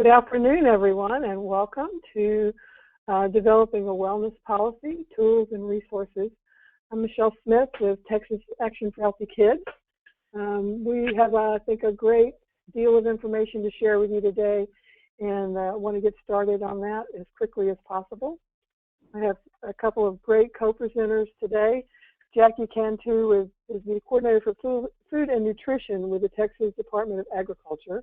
Good afternoon, everyone, and welcome to Developing a Wellness Policy, Tools and Resources. I'm Michelle Smith with Texas Action for Healthy Kids. We have, I think, a great deal of information to share with you today, and I want to get started on that as quickly as possible. I have a couple of great co-presenters today. Cantu is the coordinator for food and nutrition with the Texas Department of Agriculture.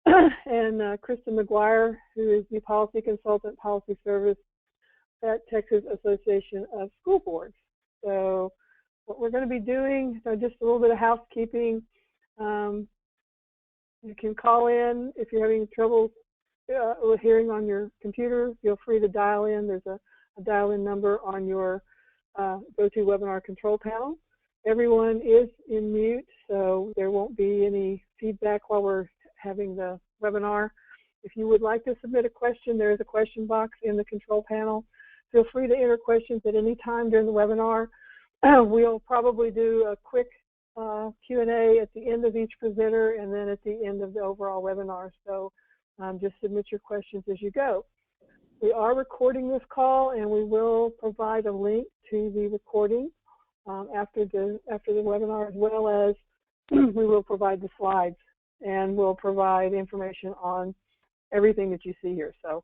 And Kristen McGuire, who is the policy consultant, policy service at Texas Association of School Boards. So what we're going to be doing, just a little bit of housekeeping. You can call in if you're having trouble with hearing on your computer. Feel free to dial in. There's a dial-in number on your GoToWebinar control panel. Everyone is in mute, so there won't be any feedback while we're having the webinar. If you would like to submit a question, there is a question box in the control panel. Feel free to enter questions at any time during the webinar. We'll probably do a quick Q&A at the end of each presenter and then at the end of the overall webinar. So just submit your questions as you go. We are recording this call, and we will provide a link to the recording after the webinar, as well as we will provide the slides, and we'll provide information on everything that you see here. So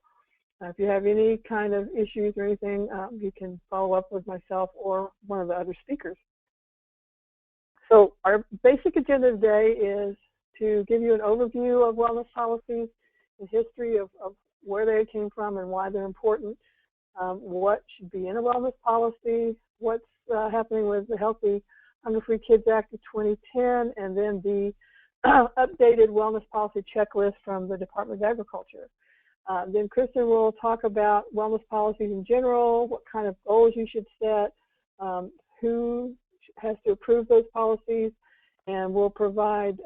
if you have any kind of issues or anything, you can follow up with myself or one of the other speakers. So our basic agenda today is to give you an overview of wellness policies, the history of where they came from and why they're important, what should be in a wellness policy, what's happening with the Healthy Hunger-Free Kids Act of 2010, and then the updated wellness policy checklist from the Department of Agriculture. Then Kristen will talk about wellness policies in general, what kind of goals you should set, who has to approve those policies, and we'll provide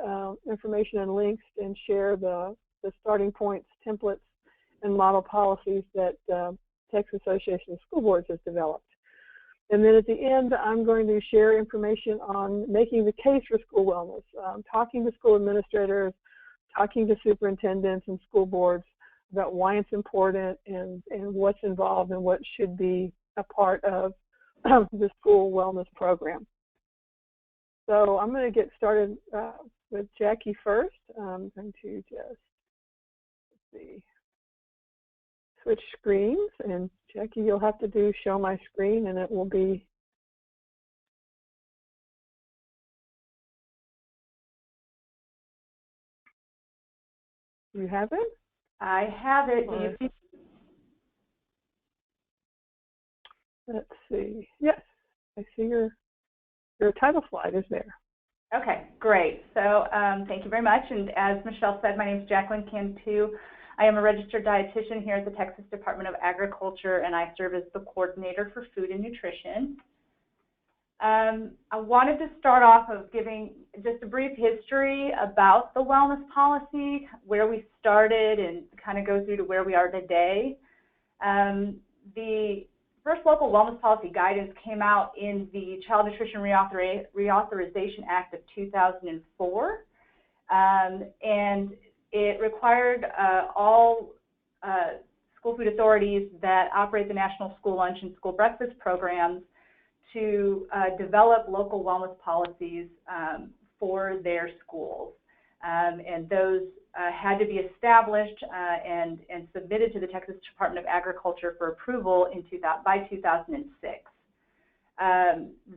information and links and share the starting points, templates, and model policies that Texas Association of School Boards has developed. And then at the end, I'm going to share information on making the case for school wellness, talking to school administrators, talking to superintendents and school boards about why it's important and what's involved and what should be a part of the school wellness program. So I'm going to get started with Jackie first. I'm going to just, let's see, switch screens, and Jackie, you'll have to do show my screen, and it will be you have it? I have it. Do you see? Let's see. Yes, I see your title slide is there. Okay, great. So thank you very much. And as Michelle said, my name is Jaclyn Cantu. I am a registered dietitian here at the Texas Department of Agriculture, and I serve as the coordinator for food and nutrition. I wanted to start off of giving just a brief history about the wellness policy, where we started, and kind of go through to where we are today. The first local wellness policy guidance came out in the Child Nutrition Reauthorization Act of 2004, and it required all school food authorities that operate the National School Lunch and School Breakfast programs to develop local wellness policies for their schools. And those had to be established and submitted to the Texas Department of Agriculture for approval by 2006.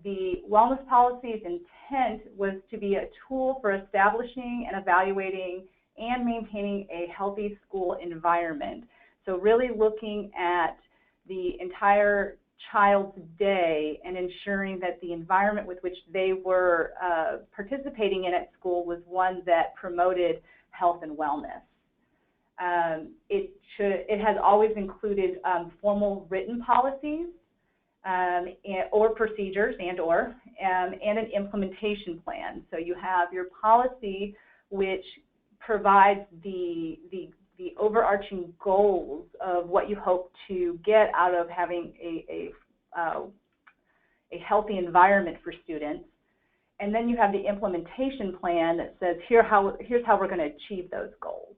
The wellness policy's intent was to be a tool for establishing and evaluating and maintaining a healthy school environment. So really looking at the entire child's day and ensuring that the environment with which they were participating in at school was one that promoted health and wellness. It has always included formal written policies or procedures and an implementation plan. So you have your policy, which provides the overarching goals of what you hope to get out of having a healthy environment for students. And then you have the implementation plan that says, here's how we're going to achieve those goals.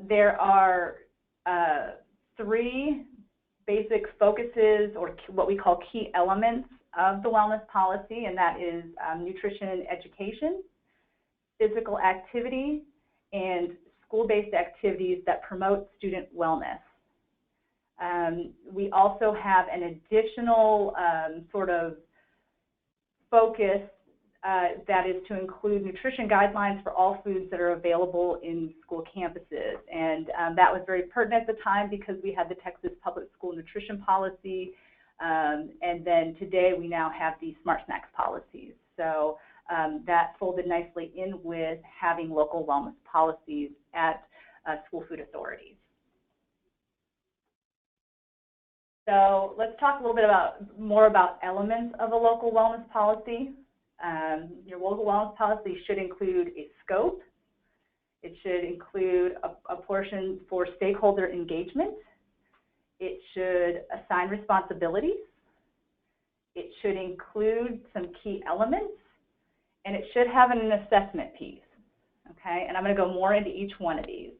There are 3 basic focuses, or what we call key elements of the wellness policy, and that is nutrition and education, physical activity, and school-based activities that promote student wellness. We also have an additional sort of focus that is to include nutrition guidelines for all foods that are available in school campuses. And that was very pertinent at the time because we had the Texas Public School Nutrition Policy, and then today we now have the Smart Snacks policies. So that folded nicely in with having local wellness policies at school food authorities. So let's talk a little bit more about elements of a local wellness policy. Your local wellness policy should include a scope. It should include a portion for stakeholder engagement. It should assign responsibilities. It should include some key elements, and it should have an assessment piece. Okay, and I'm going to go more into each one of these.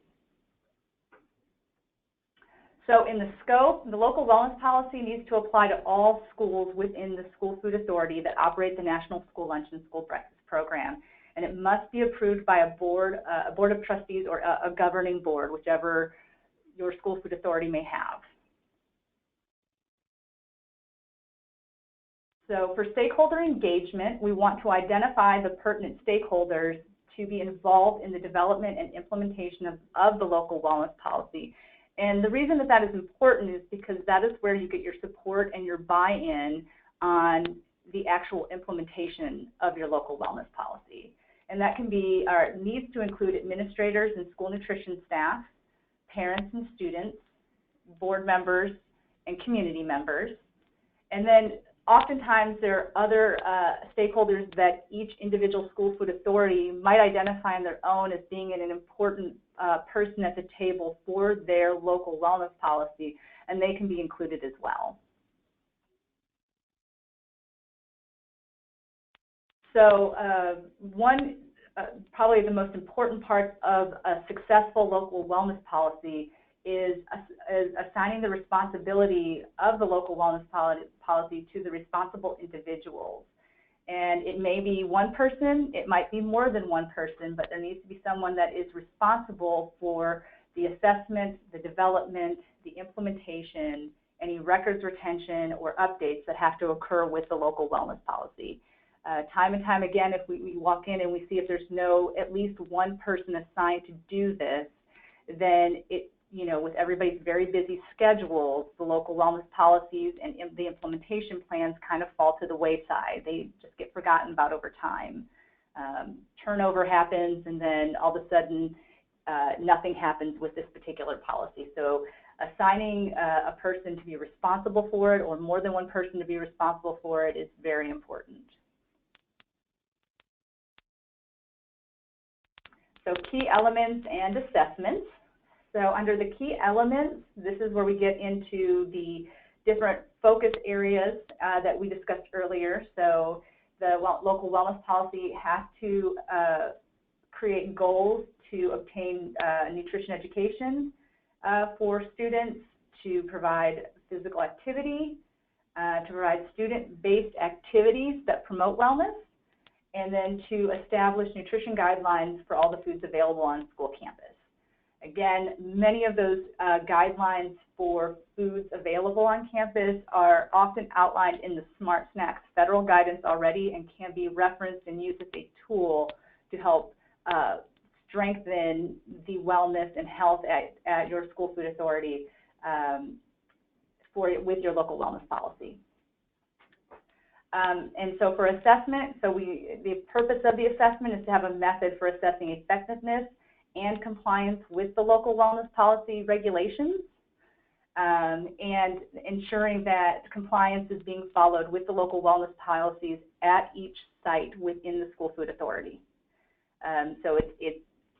So in the scope, the local wellness policy needs to apply to all schools within the school food authority that operate the National School Lunch and School Breakfast Program. And it must be approved by a board of trustees or a governing board, whichever your school food authority may have. So for stakeholder engagement, we want to identify the pertinent stakeholders to be involved in the development and implementation of the local wellness policy. And the reason that that is important is because that is where you get your support and your buy-in on the actual implementation of your local wellness policy. And that can be, or needs to include administrators and school nutrition staff, parents and students, board members, and community members. And then oftentimes there are other stakeholders that each individual school food authority might identify on their own as being an important person at the table for their local wellness policy, and they can be included as well. So probably the most important part of a successful local wellness policy is assigning the responsibility of the local wellness policy to the responsible individuals. And it may be one person, it might be more than one person, but there needs to be someone that is responsible for the assessment, the development, the implementation, any records retention or updates that have to occur with the local wellness policy. Time and time again, if we walk in and we see if there's at least one person assigned to do this, then it, with everybody's very busy schedules, the local wellness policies and the implementation plans kind of fall to the wayside. They just get forgotten about over time. Turnover happens, and then all of a sudden, nothing happens with this particular policy. So assigning a person to be responsible for it, or more than one person to be responsible for it, is very important. So key elements and assessments. So under the key elements, this is where we get into the different focus areas that we discussed earlier. So the local wellness policy has to create goals to obtain nutrition education for students, to provide physical activity, to provide student-based activities that promote wellness, and then to establish nutrition guidelines for all the foods available on school campus. Again, many of those guidelines for foods available on campus are often outlined in the Smart Snacks federal guidance already and can be referenced and used as a tool to help strengthen the wellness and health at your school food authority with your local wellness policy. And so for assessment, the purpose of the assessment is to have a method for assessing effectiveness and compliance with the local wellness policy regulations, and ensuring that compliance is being followed with the local wellness policies at each site within the school food authority. So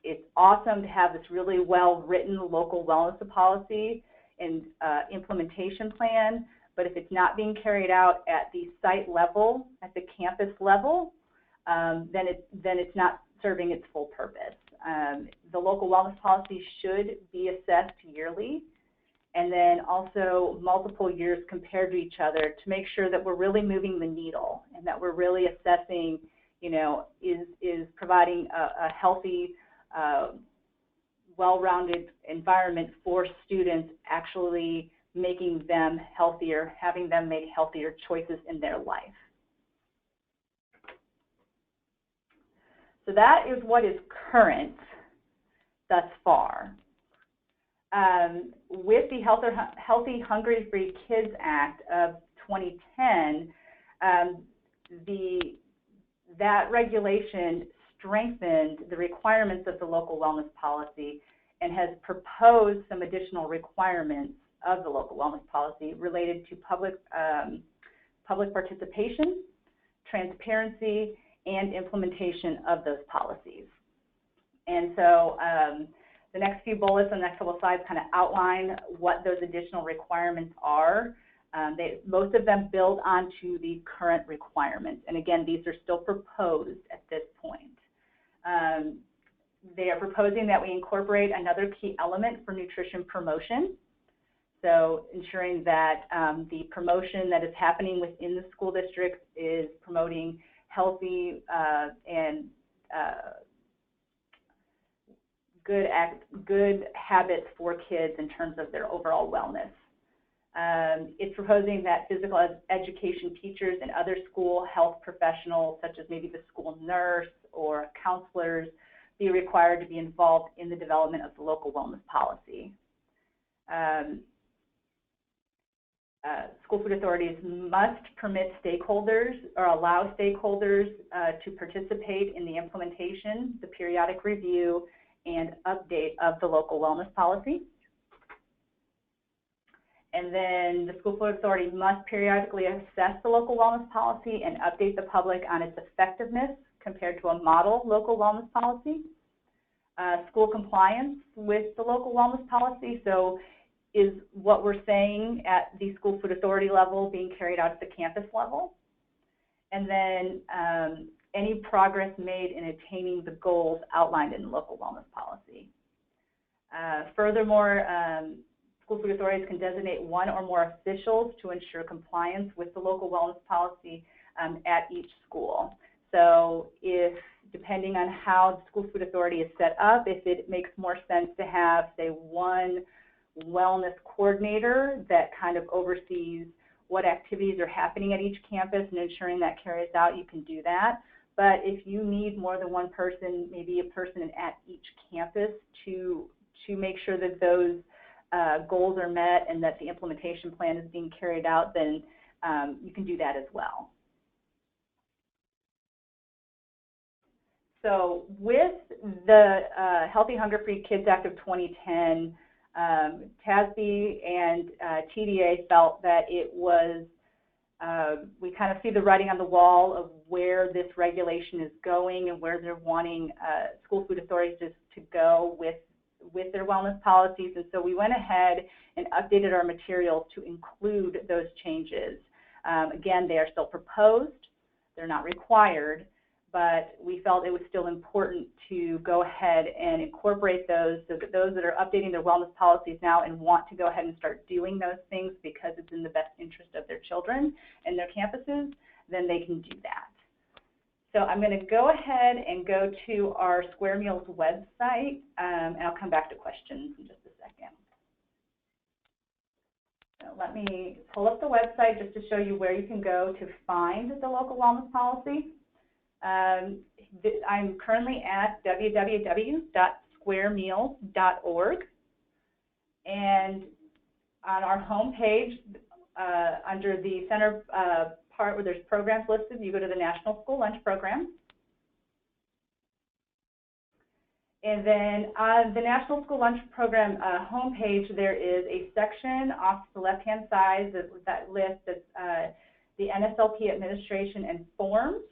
it's awesome to have this really well-written local wellness policy and implementation plan, but if it's not being carried out at the site level, at the campus level, then it's not serving its full purpose. The local wellness policy should be assessed yearly, and then also multiple years compared to each other to make sure that we're really moving the needle and that we're really assessing, you know, is providing a healthy, well-rounded environment for students, actually making them healthier, having them make healthier choices in their life. So that is what is current thus far. With the Healthy, Hungry-Free Kids Act of 2010, that regulation strengthened the requirements of the local wellness policy and has proposed some additional requirements of the local wellness policy related to public participation, transparency, and implementation of those policies. And so the next few bullets on the next couple of slides kind of outline what those additional requirements are. Most of them build onto the current requirements. And again, these are still proposed at this point. They are proposing that we incorporate another key element for nutrition promotion. So ensuring that the promotion that is happening within the school district is promoting healthy and good habits for kids in terms of their overall wellness. It's proposing that physical education teachers and other school health professionals, such as maybe the school nurse or counselors, be required to be involved in the development of the local wellness policy. School food authorities must permit stakeholders or allow stakeholders to participate in the implementation, the periodic review, and update of the local wellness policy. And then the school food authority must periodically assess the local wellness policy and update the public on its effectiveness compared to a model local wellness policy. School compliance with the local wellness policy, so is what we're saying at the school food authority level being carried out at the campus level? And then any progress made in attaining the goals outlined in the local wellness policy. Furthermore, school food authorities can designate one or more officials to ensure compliance with the local wellness policy at each school. So if, depending on how the school food authority is set up, if it makes more sense to have, say, one wellness coordinator that kind of oversees what activities are happening at each campus and ensuring that carries out, you can do that. But if you need more than one person, maybe a person at each campus to make sure that those goals are met and that the implementation plan is being carried out, then you can do that as well. So with the Healthy, Hunger-Free Kids Act of 2010, TASB and TDA felt that it was, we kind of see the writing on the wall of where this regulation is going and where they're wanting school food authorities to go with their wellness policies. And so we went ahead and updated our materials to include those changes. Again, they are still proposed, they're not required, but we felt it was still important to go ahead and incorporate those so that those that are updating their wellness policies now and want to go ahead and start doing those things because it's in the best interest of their children and their campuses, then they can do that. So I'm going to go ahead and go to our Square Meals website, and I'll come back to questions in just a second. So let me pull up the website just to show you where you can go to find the local wellness policy. I'm currently at www.squaremeals.org, and on our home page, under the center part where there's programs listed, you go to the National School Lunch Program. And then on the National School Lunch Program homepage, there is a section off the left-hand side that lists the NSLP administration and forms.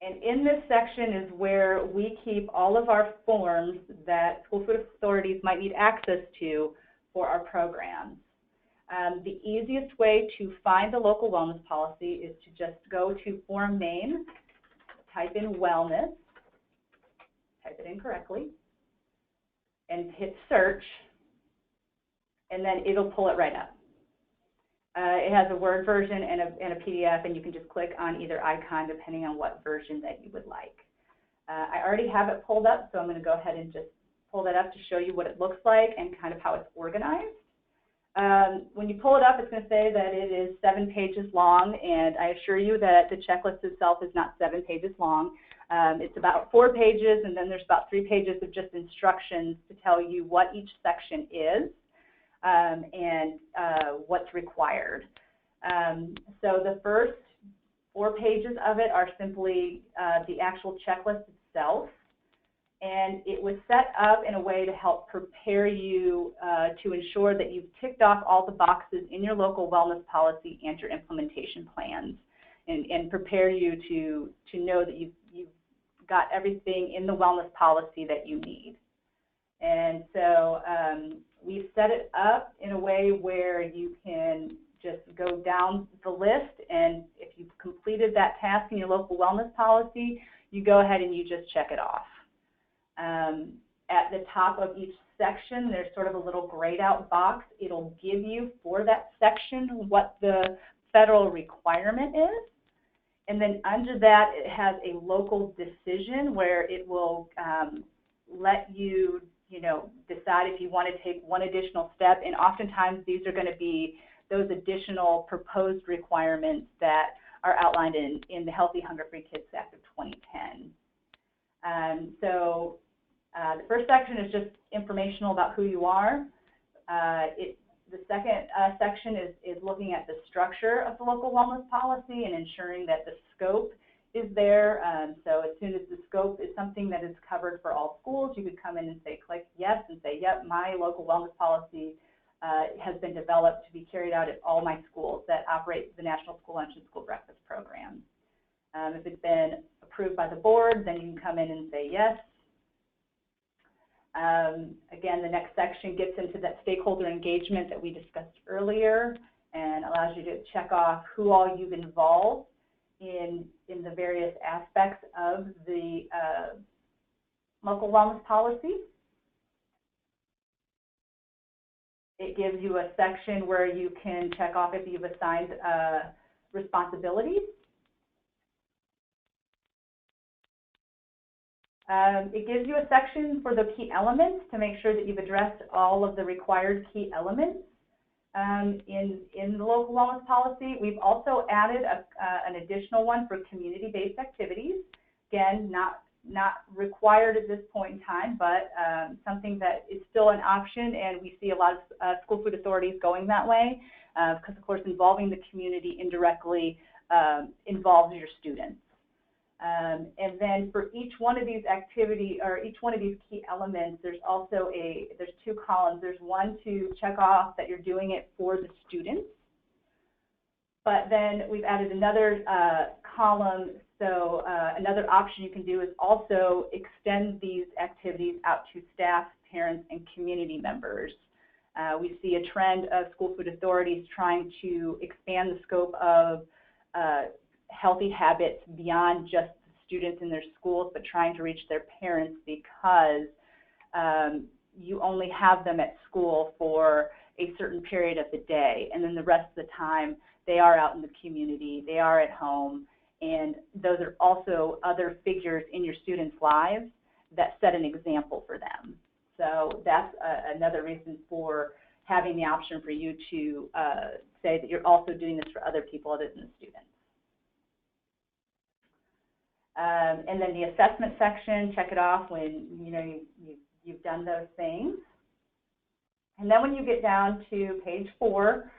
And in this section is where we keep all of our forms that school food authorities might need access to for our programs. The easiest way to find the local wellness policy is to just go to form name, type in wellness, type it in correctly, and hit search, and then it'll pull it right up. It has a Word version and a PDF, and you can just click on either icon depending on what version that you would like. I already have it pulled up, so I'm going to go ahead and just pull that up to show you what it looks like and kind of how it's organized. When you pull it up, it's going to say that it is 7 pages long, and I assure you that the checklist itself is not 7 pages long. It's about 4 pages, and then there's about 3 pages of just instructions to tell you what each section is and what's required. So the first 4 pages of it are simply the actual checklist itself. And it was set up in a way to help prepare you to ensure that you've ticked off all the boxes in your local wellness policy and your implementation plans, and prepare you to know that you've got everything in the wellness policy that you need. And so we've set it up in a way where you can just go down the list, and if you've completed that task in your local wellness policy, you go ahead and you just check it off. At the top of each section, there's sort of a little grayed out box. It'll give you for that section what the federal requirement is. And then under that, it has a local decision where it will let you, decide if you want to take one additional step. And oftentimes, these are going to be those additional proposed requirements that are outlined in the Healthy Hunger-Free Kids Act of 2010. The first section is just informational about who you are. The second section is looking at the structure of the local wellness policy and ensuring that the scope is there. So as soon as the scope is something that is covered for all schools, you could come in and say, click yes, and say, yep, my local wellness policy has been developed to be carried out at all my schools that operate the National School Lunch and School Breakfast Program. If it's been approved by the board, then you can come in and say yes. Again, the next section gets into that stakeholder engagement that we discussed earlier and allows you to check off who all you've involved in the various aspects of the local wellness policy. It gives you a section where you can check off if you've assigned responsibilities. It gives you a section for the key elements to make sure that you've addressed all of the required key elements in the local wellness policy. We've also added an additional one for community-based activities. Again, not required at this point in time, but something that is still an option, and we see a lot of school food authorities going that way because, of course, involving the community indirectly involves your students. And then for each one of these activities or each one of these key elements, there's also there's 2 columns. There's one to check off that you're doing it for the students, but then we've added another column. So another option you can do is also extend these activities out to staff, parents, and community members. We see a trend of school food authorities trying to expand the scope of healthy habits beyond just the students in their schools, but trying to reach their parents because you only have them at school for a certain period of the day, and then the rest of the time they are out in the community, they are at home, and those are also other figures in your students' lives that set an example for them. So that's another reason for having the option for you to say that you're also doing this for other people other than the students. And then the assessment section, check it off when you've done those things. And then when you get down to page 4,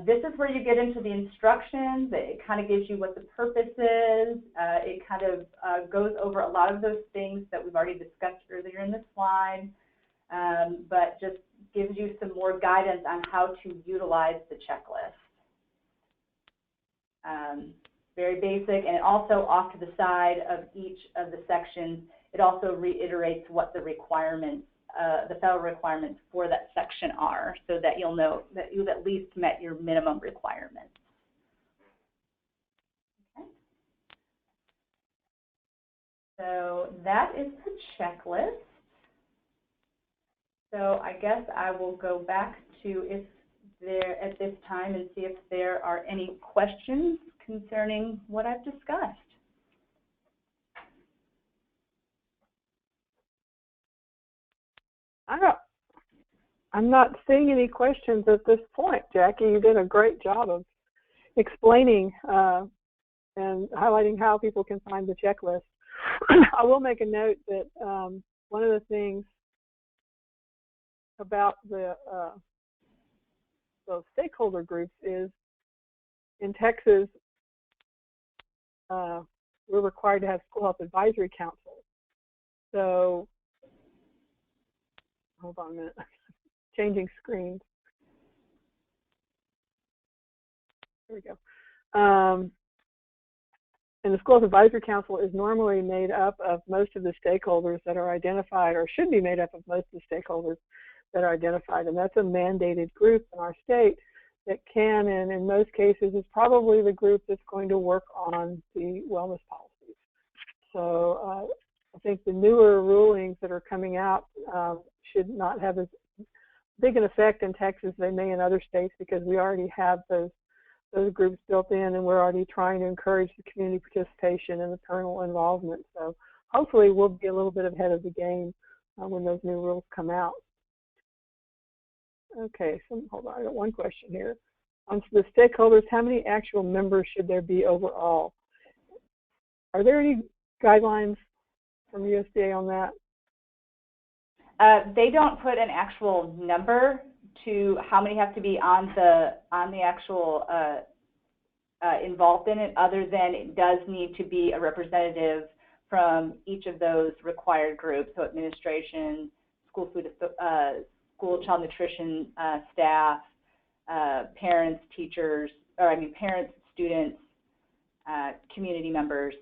this is where you get into the instructions. It kind of gives you what the purpose is. It kind of goes over a lot of those things that we've already discussed earlier in the slide, but just gives you some more guidance on how to utilize the checklist. Very basic, and also off to the side of each of the sections, it also reiterates what the requirements, the federal requirements for that section are, so that you'll know that you've at least met your minimum requirements. Okay. So So that is the checklist. So I guess I will go back to if there at this time and see if there are any questions concerning what I've discussed. I'm not seeing any questions at this point, Jackie. You did a great job of explaining and highlighting how people can find the checklist. I will make a note that one of the things about those stakeholder groups is in Texas, we're required to have school health advisory council. So, hold on a minute, changing screens. There we go. And the School Health Advisory Council is normally made up of most of the stakeholders that are identified, or should be made up of most of the stakeholders that are identified. And that's a mandated group in our state that can, and in most cases, is probably the group that's going to work on the wellness policies. So I think the newer rulings that are coming out should not have as big an effect in Texas as they may in other states, because we already have those groups built in, and we're already trying to encourage the community participation and the parental involvement. So hopefully we'll be a little bit ahead of the game when those new rules come out. Okay, so hold on, I got one question here. On the stakeholders, how many actual members should there be overall? Are there any guidelines from USDA on that? They don't put an actual number to how many have to be on the actual involved in it, other than it does need to be a representative from each of those required groups, so administration, school food, school child nutrition staff, parents, teachers, or I mean parents, students, community members.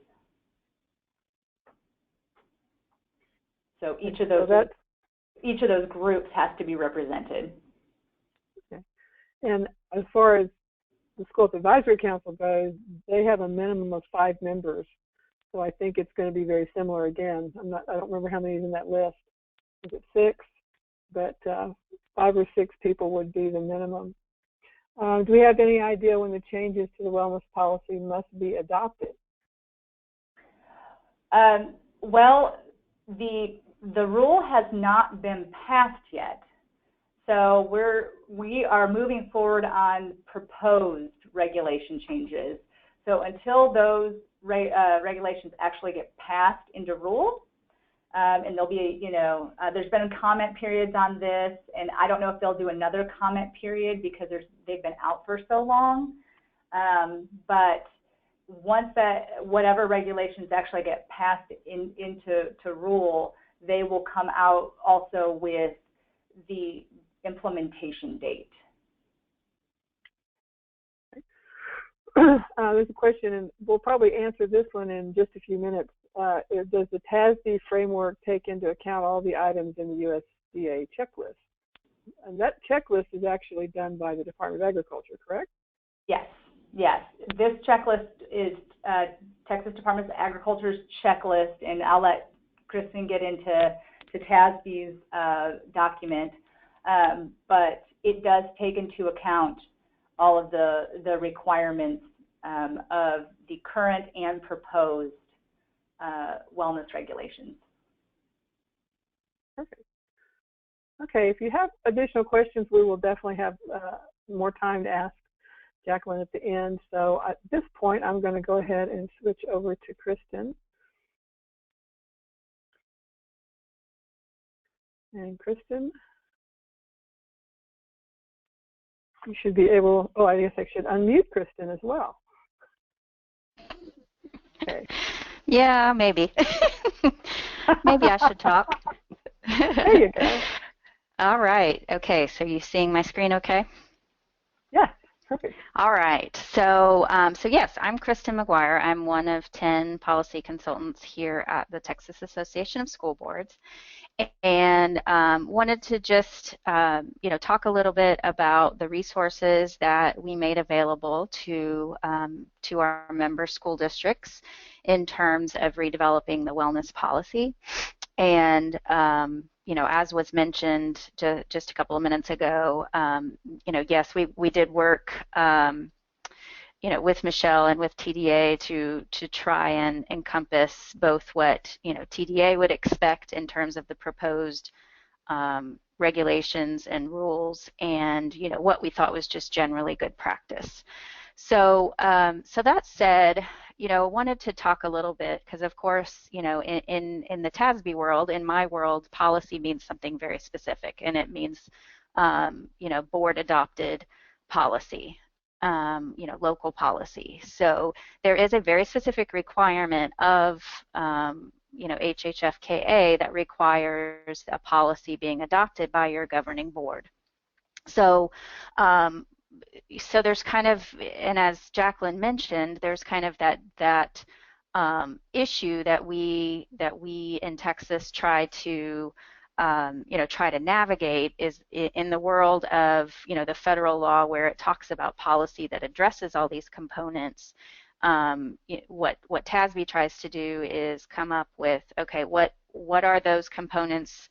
So each of those groups has to be represented. Okay. And as far as the School Health Advisory Council goes, they have a minimum of 5 members. So I think it's going to be very similar again. I don't remember how many is in that list. Is it 6? But 5 or 6 people would be the minimum. Do we have any idea when the changes to the wellness policy must be adopted? Well, the rule has not been passed yet. So we are moving forward on proposed regulation changes. So until those regulations actually get passed into rule, and there'll be, there's been comment periods on this, and I don't know if they'll do another comment period because they've been out for so long. But once whatever regulations actually get passed into rule, they will come out also with the implementation date. There's a question, and we'll probably answer this one in just a few minutes. Does the TASB framework take into account all the items in the USDA checklist? And that checklist is actually done by the Department of Agriculture, correct? Yes, yes. This checklist is Texas Department of Agriculture's checklist, and I'll let Kristen get into TASB's document, but it does take into account all of the requirements of the current and proposed wellness regulations. Perfect. Okay, if you have additional questions, we will definitely have more time to ask Jaclyn at the end. So at this point, I'm going to go ahead and switch over to Kristen. And Kristen, you should be able, oh, I guess I should unmute Kristen as well. Okay. Yeah, maybe. Maybe I should talk. There you go. All right. Okay, so you seeing my screen okay? Yes, perfect. All right. So yes, I'm Kristen McGuire. I'm one of 10 policy consultants here at the Texas Association of School Boards. and wanted to just talk a little bit about the resources that we made available to our member school districts in terms of redeveloping the wellness policy. And as was mentioned just a couple of minutes ago, yes, we did work with Michelle and with TDA to try and encompass both what TDA would expect in terms of the proposed regulations and rules, and what we thought was just generally good practice. So that said, I wanted to talk a little bit because, of course, in the TASB world, in my world, policy means something very specific, and it means board adopted policy. Local policy. So there is a very specific requirement of HHFKA that requires a policy being adopted by your governing board. So so there's kind of, and as Jaclyn mentioned, there's kind of that issue that we in Texas try to navigate is in the world of, the federal law where it talks about policy that addresses all these components. What TASB tries to do is come up with, okay, what are those components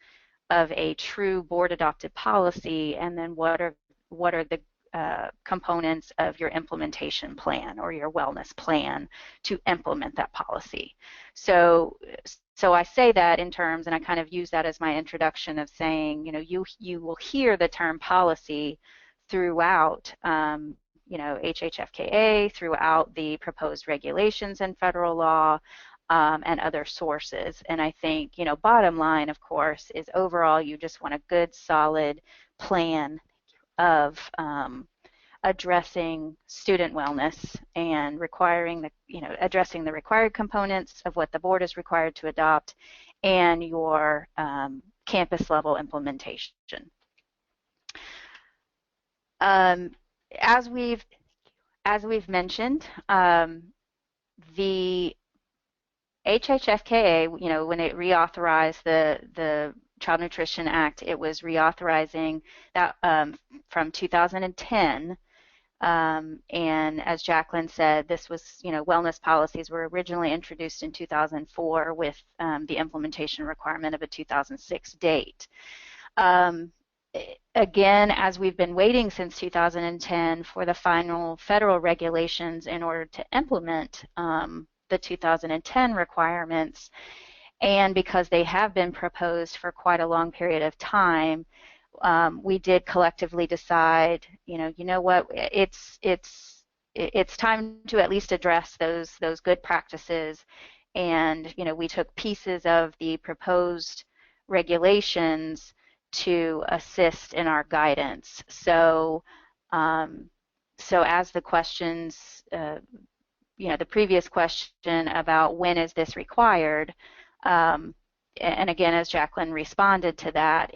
of a true board adopted policy, and then what are the components of your implementation plan or your wellness plan to implement that policy. So I say that in terms, and I kind of use that as my introduction of saying, you will hear the term policy throughout, HHFKA, throughout the proposed regulations in federal law, and other sources. And I think, bottom line, of course, is overall you just want a good, solid plan of addressing student wellness and addressing the required components of what the board is required to adopt, and your campus level implementation. As we've mentioned, the HHFKA, when it reauthorized the Child Nutrition Act, it was reauthorizing that from 2010. And as Jaclyn said, this was, wellness policies were originally introduced in 2004 with the implementation requirement of a 2006 date. Again, as we've been waiting since 2010 for the final federal regulations in order to implement the 2010 requirements, and because they have been proposed for quite a long period of time, we did collectively decide, you know what, it's time to at least address those good practices, and we took pieces of the proposed regulations to assist in our guidance. So as the questions, the previous question about when is this required, and again, as Jaclyn responded to that,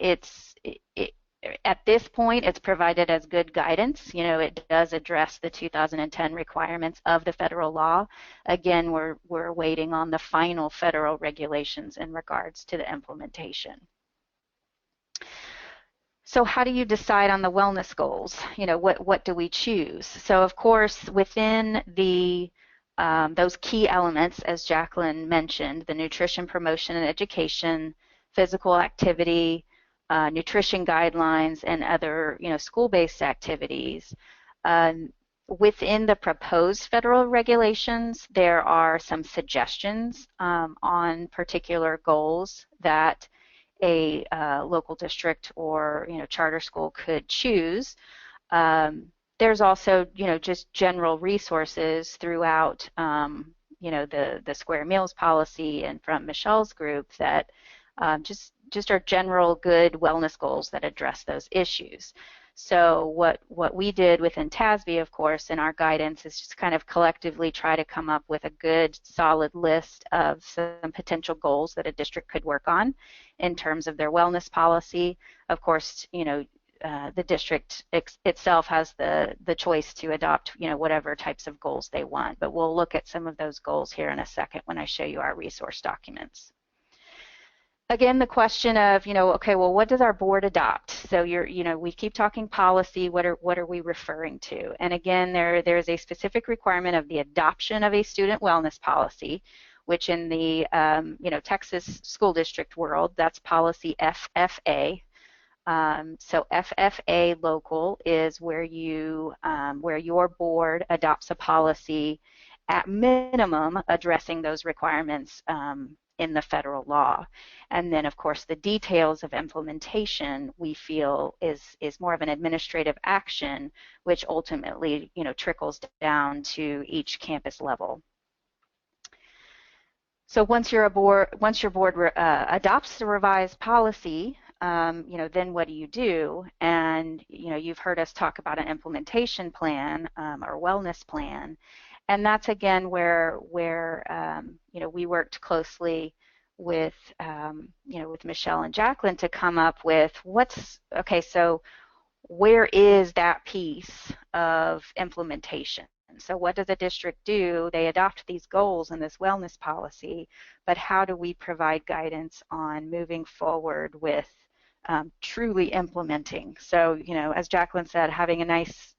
at this point, it's provided as good guidance. It does address the 2010 requirements of the federal law. Again, we're waiting on the final federal regulations in regards to the implementation. So how do you decide on the wellness goals? What do we choose? So of course, within the those key elements, as Jaclyn mentioned, the nutrition promotion and education, physical activity, nutrition guidelines, and other school-based activities. Within the proposed federal regulations, there are some suggestions on particular goals that a local district or charter school could choose. There's also just general resources throughout the square meals policy and from Michelle's group that just are general good wellness goals that address those issues. So what we did within TASB, of course, in our guidance is just kind of collectively try to come up with a good solid list of some potential goals that a district could work on in terms of their wellness policy. Of course, the district itself has the choice to adopt whatever types of goals they want, but we'll look at some of those goals here in a second when I show you our resource documents. again, the question of, okay, well, what does our board adopt? So we keep talking policy. What are we referring to? And again, there is a specific requirement of the adoption of a student wellness policy, which in the Texas school district world, that's policy FFA. So FFA local is where your board adopts a policy at minimum addressing those requirements in the federal law. And then, of course, the details of implementation we feel is more of an administrative action, which ultimately, trickles down to each campus level. So once your board adopts the revised policy, then what do you do? And you've heard us talk about an implementation plan or wellness plan. And that's again where we worked closely with with Michelle and Jaclyn to come up with so where is that piece of implementation? So what does a district do? They adopt these goals in this wellness policy, but how do we provide guidance on moving forward with truly implementing? So, as Jaclyn said, having a nice,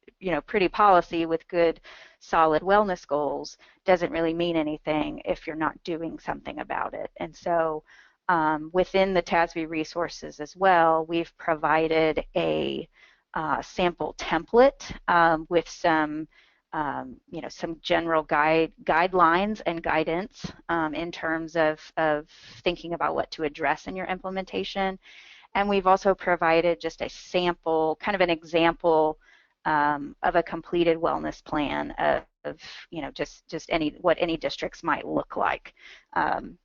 pretty policy with good, solid wellness goals doesn't really mean anything if you're not doing something about it. And so within the TASB resources as well, we've provided a sample template with some some general guidelines and guidance in terms of thinking about what to address in your implementation. And we've also provided just a sample, kind of an example of a completed wellness plan of just what any districts might look like. And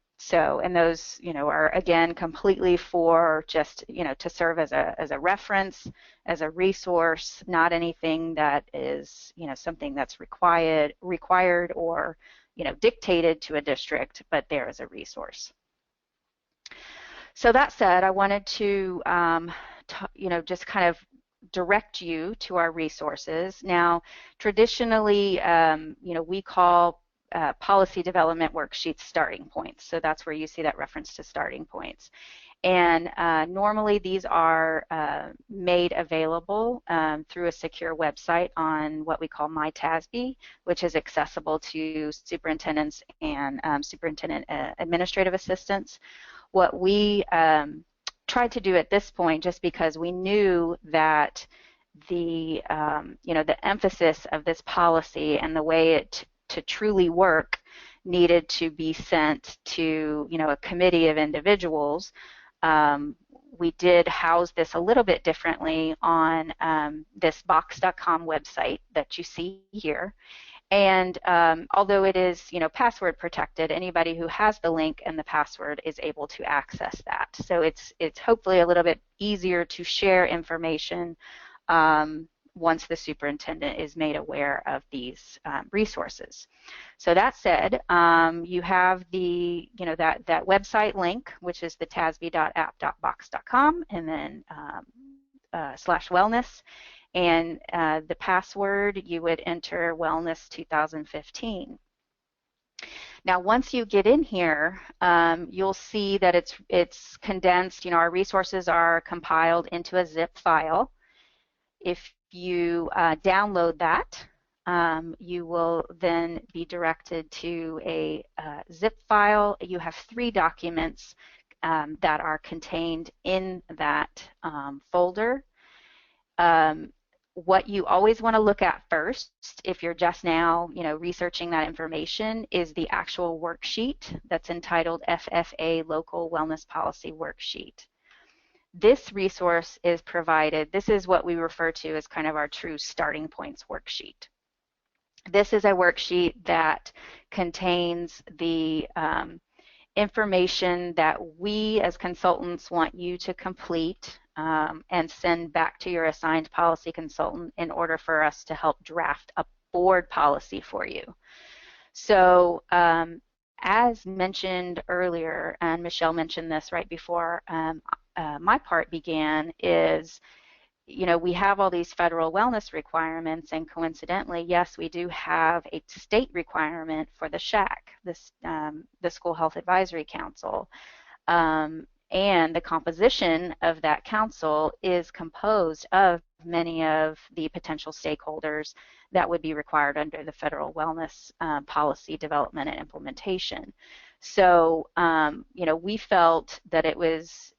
those, are again completely for just, to serve as a reference, as a resource, not anything that is, something that's required or, dictated to a district, but there as a resource. So that said, I wanted to, just kind of direct you to our resources. Now, traditionally, we call policy development worksheets starting points. So that's where you see that reference to starting points. And normally these are made available through a secure website on what we call My TASB, which is accessible to superintendents and superintendent administrative assistants. What we tried to do at this point, just because we knew that the the emphasis of this policy and the way it to truly work needed to be sent to a committee of individuals. We did house this a little bit differently on this box.com website that you see here. And although it is, password protected, anybody who has the link and the password is able to access that. So it's hopefully a little bit easier to share information once the superintendent is made aware of these resources. So that said, you have the, that website link, which is the tasb.app.box.com, and then /wellness. And the password, you would enter wellness 2015. Now, once you get in here, you'll see that it's condensed. Our resources are compiled into a zip file. If you download that, you will then be directed to a zip file. You have 3 documents that are contained in that folder. What you always want to look at first, if you're just now, researching that information, is the actual worksheet that's entitled FFA Local Wellness Policy Worksheet. This resource is provided, this is what we refer to as kind of our true starting points worksheet. This is a worksheet that contains the information that we as consultants want you to complete and send back to your assigned policy consultant in order for us to help draft a board policy for you. So as mentioned earlier, and Michelle mentioned this right before my part began, is we have all these federal wellness requirements, and coincidentally, yes, we do have a state requirement for the SHAC, the School Health Advisory Council. And the composition of that council is composed of many of the potential stakeholders that would be required under the federal wellness policy development and implementation. So, we felt that it was,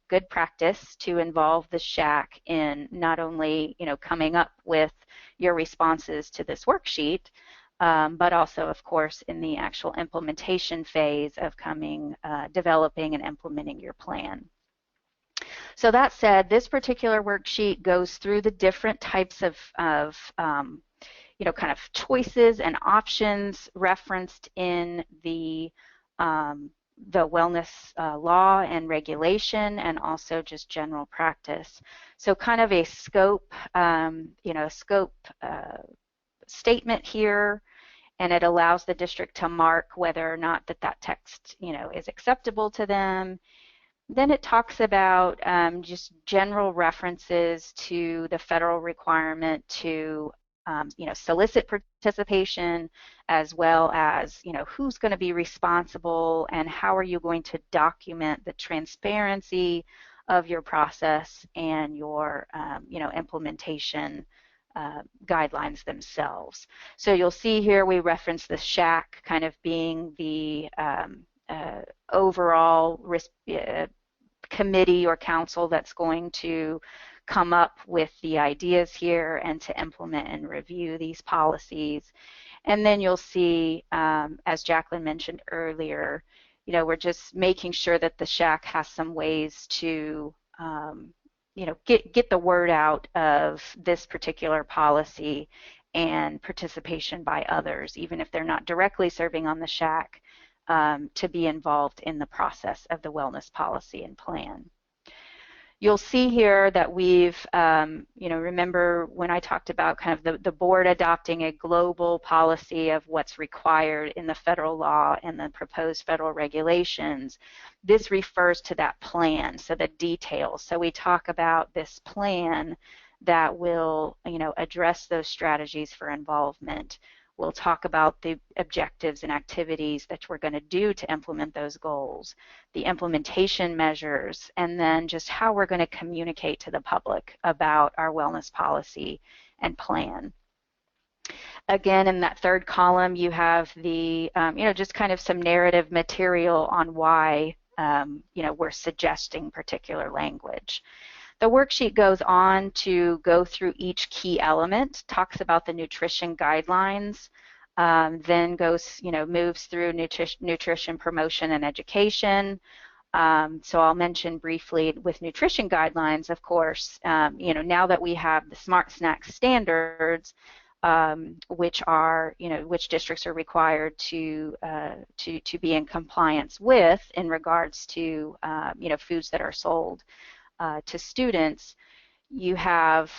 good practice to involve the SHAC in not only, coming up with your responses to this worksheet, but also, of course, in the actual implementation phase of developing and implementing your plan. So that said, this particular worksheet goes through the different types of kind of choices and options referenced in the wellness law and regulation, and also just general practice. So kind of a scope, statement here, and it allows the district to mark whether or not that text, is acceptable to them. Then it talks about just general references to the federal requirement to solicit participation, as well as, who's going to be responsible and how are you going to document the transparency of your process and your, implementation guidelines themselves. So you'll see here we reference the SHAC kind of being the overall committee or council that's going to come up with the ideas here and to implement and review these policies. And then you'll see, as Jaclyn mentioned earlier, we're just making sure that the SHAC has some ways to get the word out of this particular policy and participation by others, even if they're not directly serving on the SHAC, to be involved in the process of the wellness policy and plan. You'll see here that we've, remember when I talked about kind of the board adopting a global policy of what's required in the federal law and the proposed federal regulations, this refers to that plan, so the details. So we talk about this plan that will, address those strategies for involvement. We'll talk about the objectives and activities that we're going to do to implement those goals, the implementation measures, and then just how we're going to communicate to the public about our wellness policy and plan. Again, in that third column, you have the, just kind of some narrative material on why, we're suggesting particular language. The worksheet goes on to go through each key element, talks about the nutrition guidelines, then goes, moves through nutrition promotion and education. So I'll mention briefly with nutrition guidelines, of course, now that we have the Smart Snacks standards, which are, which districts are required to be in compliance with in regards to, foods that are sold to students, you have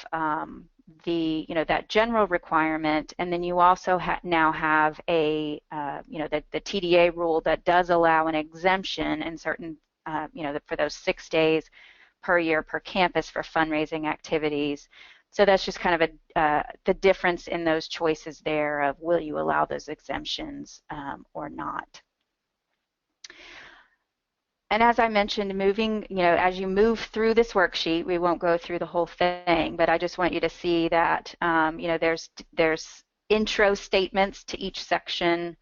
that general requirement, and then you also now have a the TDA rule that does allow an exemption in certain for those 6 days per year per campus for fundraising activities. So that's just kind of the difference in those choices there of will you allow those exemptions or not. And as I mentioned, as you move through this worksheet, we won't go through the whole thing, but I just want you to see that, there's intro statements to each section.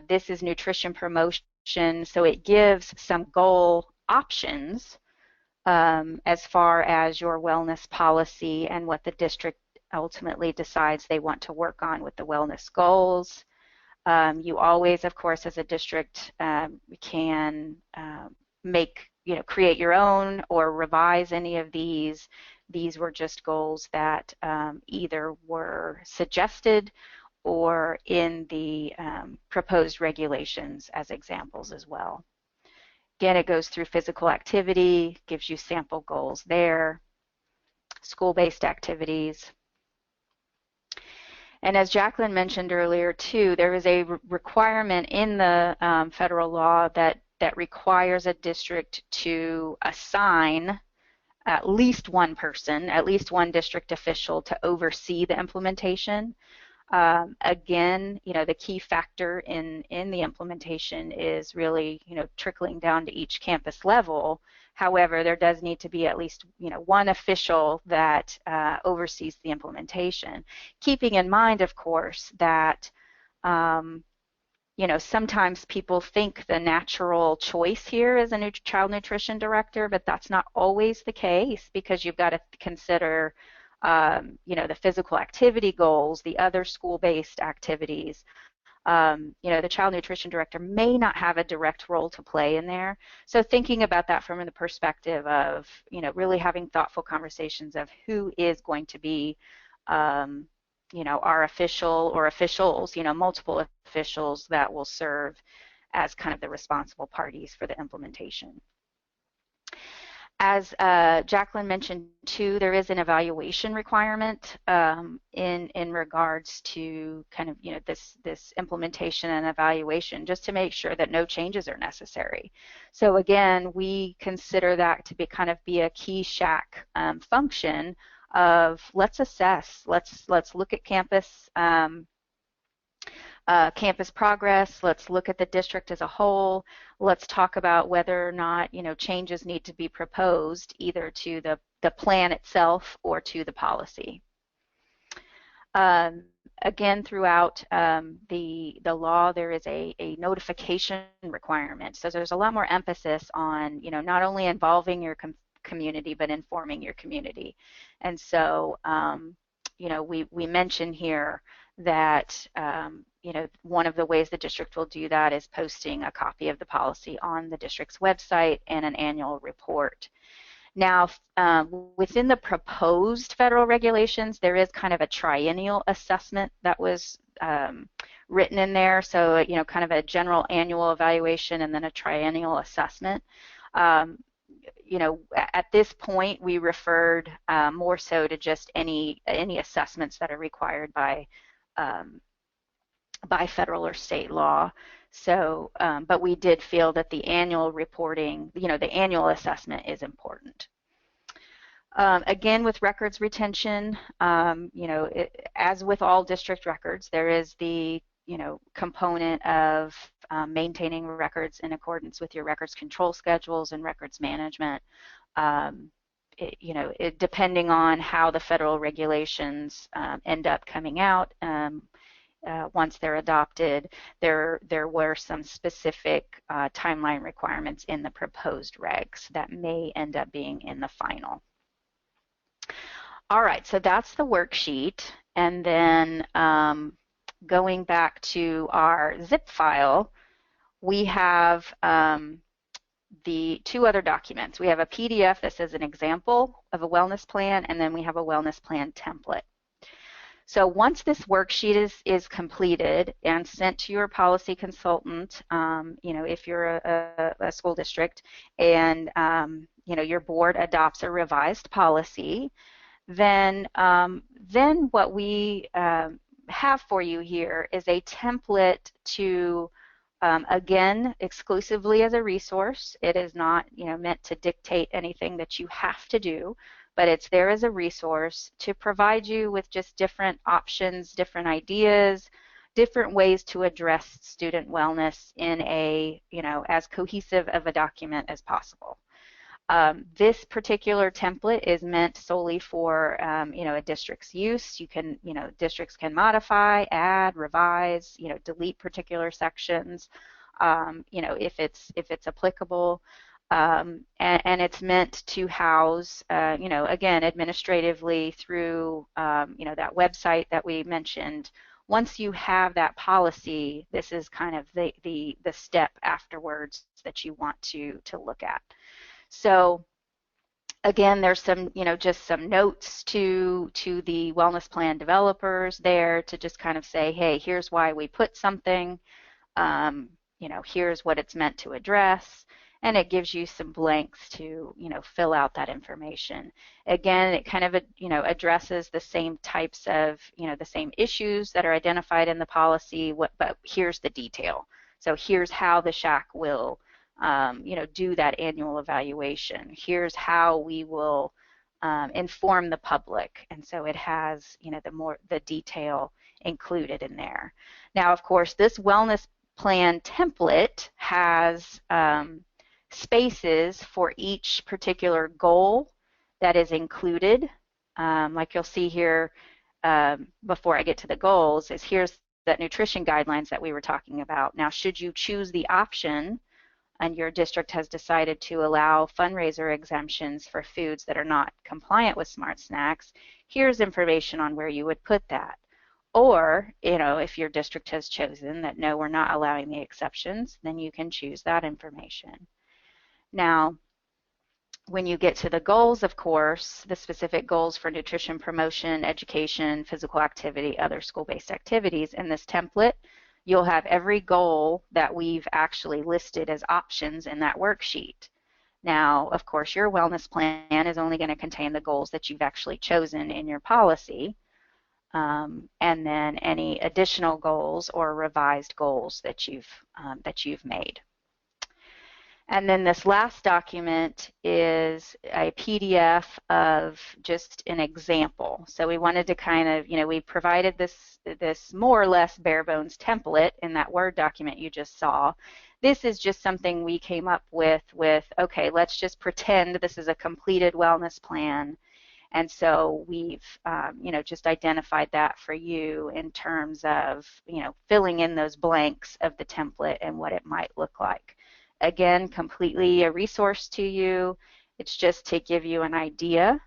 This is nutrition promotion, so it gives some goal options as far as your wellness policy and what the district ultimately decides they want to work on with the wellness goals. You always, of course, as a district, can create your own or revise any of these. These were just goals that either were suggested or in the proposed regulations as examples as well. Again, it goes through physical activity, gives you sample goals there, school-based activities. And as Jaclyn mentioned earlier too, there is a requirement in the federal law that requires a district to assign at least one person, at least one district official to oversee the implementation. Again, the key factor in the implementation is really, trickling down to each campus level. However, there does need to be at least, one official that oversees the implementation, keeping in mind, of course, that sometimes people think the natural choice here is a child nutrition director, but that's not always the case, because you've got to consider the physical activity goals, the other school-based activities. The child nutrition director may not have a direct role to play in there. So thinking about that from the perspective of, really having thoughtful conversations of who is going to be, our official or officials, multiple officials that will serve as kind of the responsible parties for the implementation. As Jaclyn mentioned too, there is an evaluation requirement in regards to kind of this implementation and evaluation, just to make sure that no changes are necessary. So again, we consider that to be kind of a key SHAC function of let's assess, let's look at campus campus progress, let's look at the district as a whole, let's talk about whether or not changes need to be proposed either to the plan itself or to the policy. Again, throughout the law, there is a notification requirement. So there's a lot more emphasis on not only involving your community but informing your community. And so we mention here that one of the ways the district will do that is posting a copy of the policy on the district's website and an annual report. Now, within the proposed federal regulations, there is kind of a triennial assessment that was written in there. So, kind of a general annual evaluation and then a triennial assessment. At this point, we referred more so to just any assessments that are required by federal or state law. So, but we did feel that the annual reporting, the annual assessment is important. Again, with records retention, as with all district records, there is the component of maintaining records in accordance with your records control schedules and records management. Depending on how the federal regulations end up coming out, once they're adopted, there were some specific timeline requirements in the proposed regs that may end up being in the final. All right, so that's the worksheet, and then going back to our zip file, we have the two other documents. We have a PDF that says an example of a wellness plan, and then we have a wellness plan template. So once this worksheet is completed and sent to your policy consultant, if you're a school district, and your board adopts a revised policy, then what we have for you here is a template to, again, exclusively as a resource. It is not meant to dictate anything that you have to do, but it's there as a resource to provide you with just different options, different ideas, different ways to address student wellness in a, as cohesive of a document as possible. This particular template is meant solely for, a district's use. You can, districts can modify, add, revise, delete particular sections, if it's applicable. And it's meant to house, again, administratively through, that website that we mentioned. Once you have that policy, this is kind of the step afterwards that you want to look at. So again, there's some, just some notes to the wellness plan developers there to just kind of say, hey, here's why we put something, here's what it's meant to address, and it gives you some blanks to, fill out that information. Again, it kind of, addresses the same types of, the same issues that are identified in the policy, but here's the detail. So here's how the SHAC will do that annual evaluation. Here's how we will inform the public. And so it has, the detail included in there. Now, of course, this wellness plan template has spaces for each particular goal that is included. Like you'll see here before I get to the goals is here's that nutrition guidelines that we were talking about. Now, should you choose the option and your district has decided to allow fundraiser exemptions for foods that are not compliant with Smart Snacks, here's information on where you would put that. Or, if your district has chosen that no, we're not allowing the exceptions, then you can choose that information. Now, when you get to the goals, of course, the specific goals for nutrition promotion, education, physical activity, other school-based activities, in this template, you'll have every goal that we've actually listed as options in that worksheet. Now, of course, your wellness plan is only going to contain the goals that you've actually chosen in your policy, and then any additional goals or revised goals that you've made. And then this last document is a PDF of just an example. So we wanted to kind of, we provided this more or less bare bones template in that Word document you just saw. This is just something we came up with, okay, let's just pretend this is a completed wellness plan. And so we've, just identified that for you in terms of, filling in those blanks of the template and what it might look like. Again, completely a resource to you. It's just to give you an idea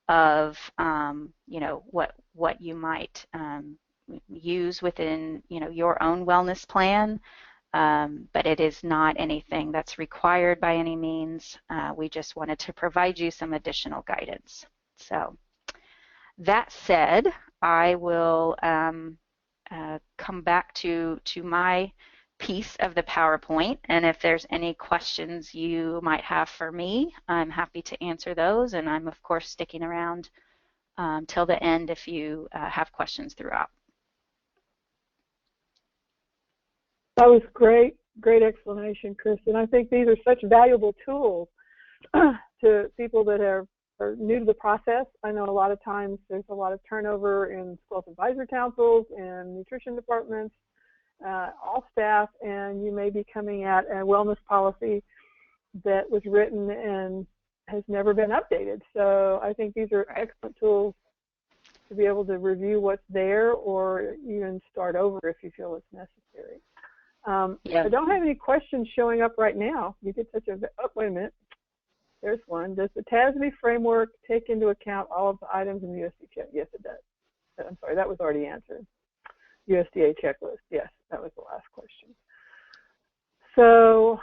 of, what you might use within, your own wellness plan. But it is not anything that's required by any means. We just wanted to provide you some additional guidance. So that said, I will come back to my piece of the PowerPoint, and if there's any questions you might have for me, I'm happy to answer those, and I'm of course sticking around till the end if you have questions throughout. That was great explanation, Kristen. I think these are such valuable tools to people that are new to the process. I know a lot of times there's a lot of turnover in school advisor councils and nutrition departments, all staff, and you may be coming at a wellness policy that was written and has never been updated. So I think these are excellent tools to be able to review what's there or even start over if you feel it's necessary. I don't have any questions showing up right now. You get such a, oh, wait a minute. There's one. Does the TASB framework take into account all of the items in the USDA check? Yes, it does. I'm sorry, that was already answered. USDA checklist. Yes, that was the last question. So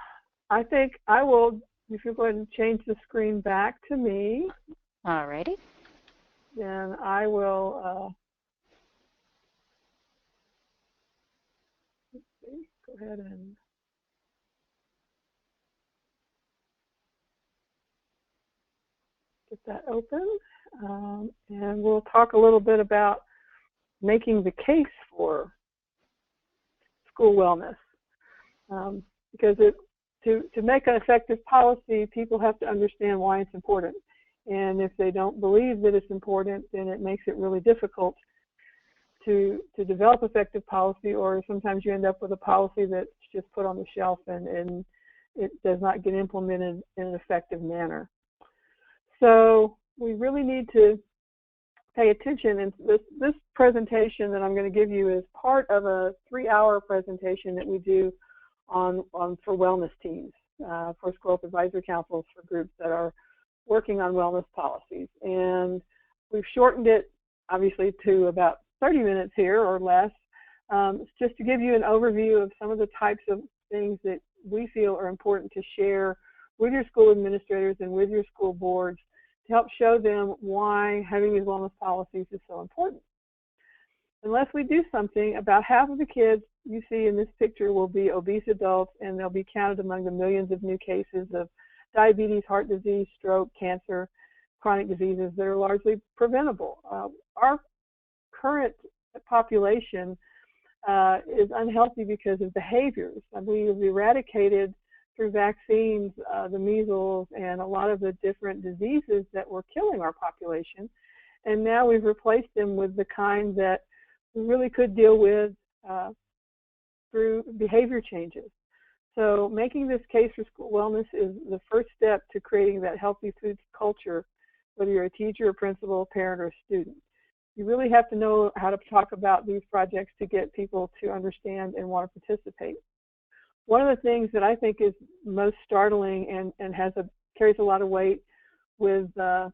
I think I will, if you'll go ahead and change the screen back to me. All righty. Then I will, let's see, go ahead and get that open. And we'll talk a little bit about making the case for school wellness, because to make an effective policy, people have to understand why it's important. And if they don't believe that it's important, then it makes it really difficult to develop effective policy, or sometimes you end up with a policy that's just put on the shelf and it does not get implemented in an effective manner. So we really need to pay attention, and this presentation that I'm going to give you is part of a 3-hour presentation that we do on for wellness teams, for school advisory councils, for groups that are working on wellness policies. And we've shortened it, obviously, to about 30 minutes here or less, just to give you an overview of some of the types of things that we feel are important to share with your school administrators and with your school boards to help show them why having these wellness policies is so important. Unless we do something, about half of the kids you see in this picture will be obese adults, and they'll be counted among the millions of new cases of diabetes, heart disease, stroke, cancer, chronic diseases that are largely preventable. Our current population is unhealthy because of behaviors. We have eradicated through vaccines the measles and a lot of the different diseases that were killing our population, and now we've replaced them with the kind that we really could deal with through behavior changes. So making this case for school wellness is the first step to creating that healthy foods culture, whether you're a teacher, a principal, parent, or a student. You really have to know how to talk about these projects to get people to understand and want to participate. One of the things that I think is most startling and carries a lot of weight with the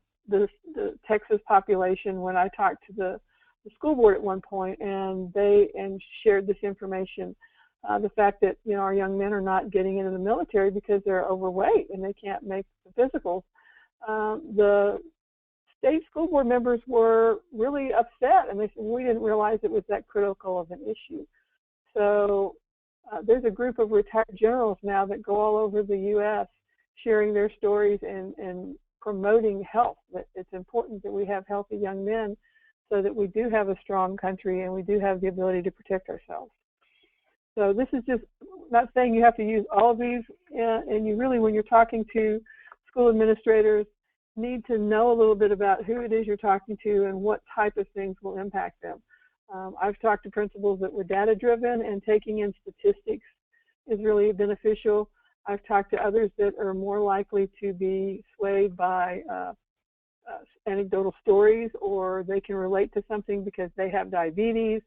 Texas population, when I talked to the school board at one point and shared this information, the fact that our young men are not getting into the military because they're overweight and they can't make the physicals. The state school board members were really upset, and they said, we didn't realize it was that critical of an issue. So there's a group of retired generals now that go all over the U.S. sharing their stories and promoting health, that it's important that we have healthy young men so that we do have a strong country and we do have the ability to protect ourselves. So this is just not saying you have to use all of these, and you really, when you're talking to school administrators, need to know a little bit about who it is you're talking to and what type of things will impact them. I've talked to principals that were data-driven, and taking in statistics is really beneficial. I've talked to others that are more likely to be swayed by anecdotal stories, or they can relate to something because they have diabetes.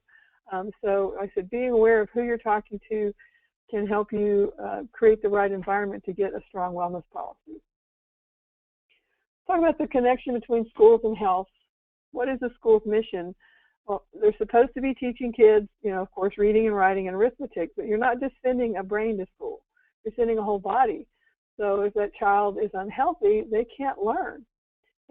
So I said, being aware of who you're talking to can help you create the right environment to get a strong wellness policy. Talk about the connection between schools and health. What is the school's mission? Well, they're supposed to be teaching kids, of course, reading and writing and arithmetic, but you're not just sending a brain to school. You're sending a whole body. So if that child is unhealthy, they can't learn.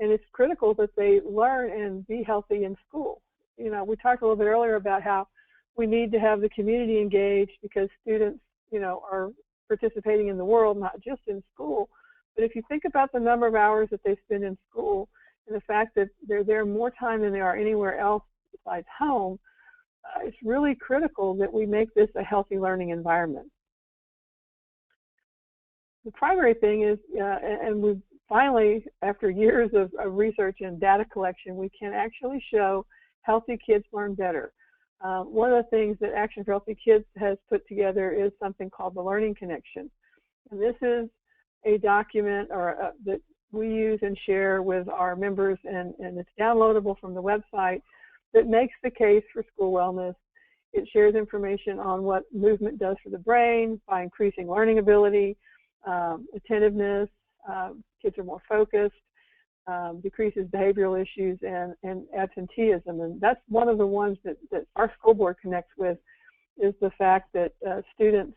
And it's critical that they learn and be healthy in school. We talked a little bit earlier about how we need to have the community engaged because students, are participating in the world, not just in school. But if you think about the number of hours that they spend in school and the fact that they're there more time than they are anywhere else besides home, it's really critical that we make this a healthy learning environment. The primary thing is, and we finally, after years of research and data collection, we can actually show healthy kids learn better. One of the things that Action for Healthy Kids has put together is something called the Learning Connection. And this is a document that we use and share with our members, and it's downloadable from the website, that makes the case for school wellness. It shares information on what movement does for the brain by increasing learning ability, attentiveness, kids are more focused, decreases behavioral issues, and absenteeism. And that's one of the ones that our school board connects with, is the fact that students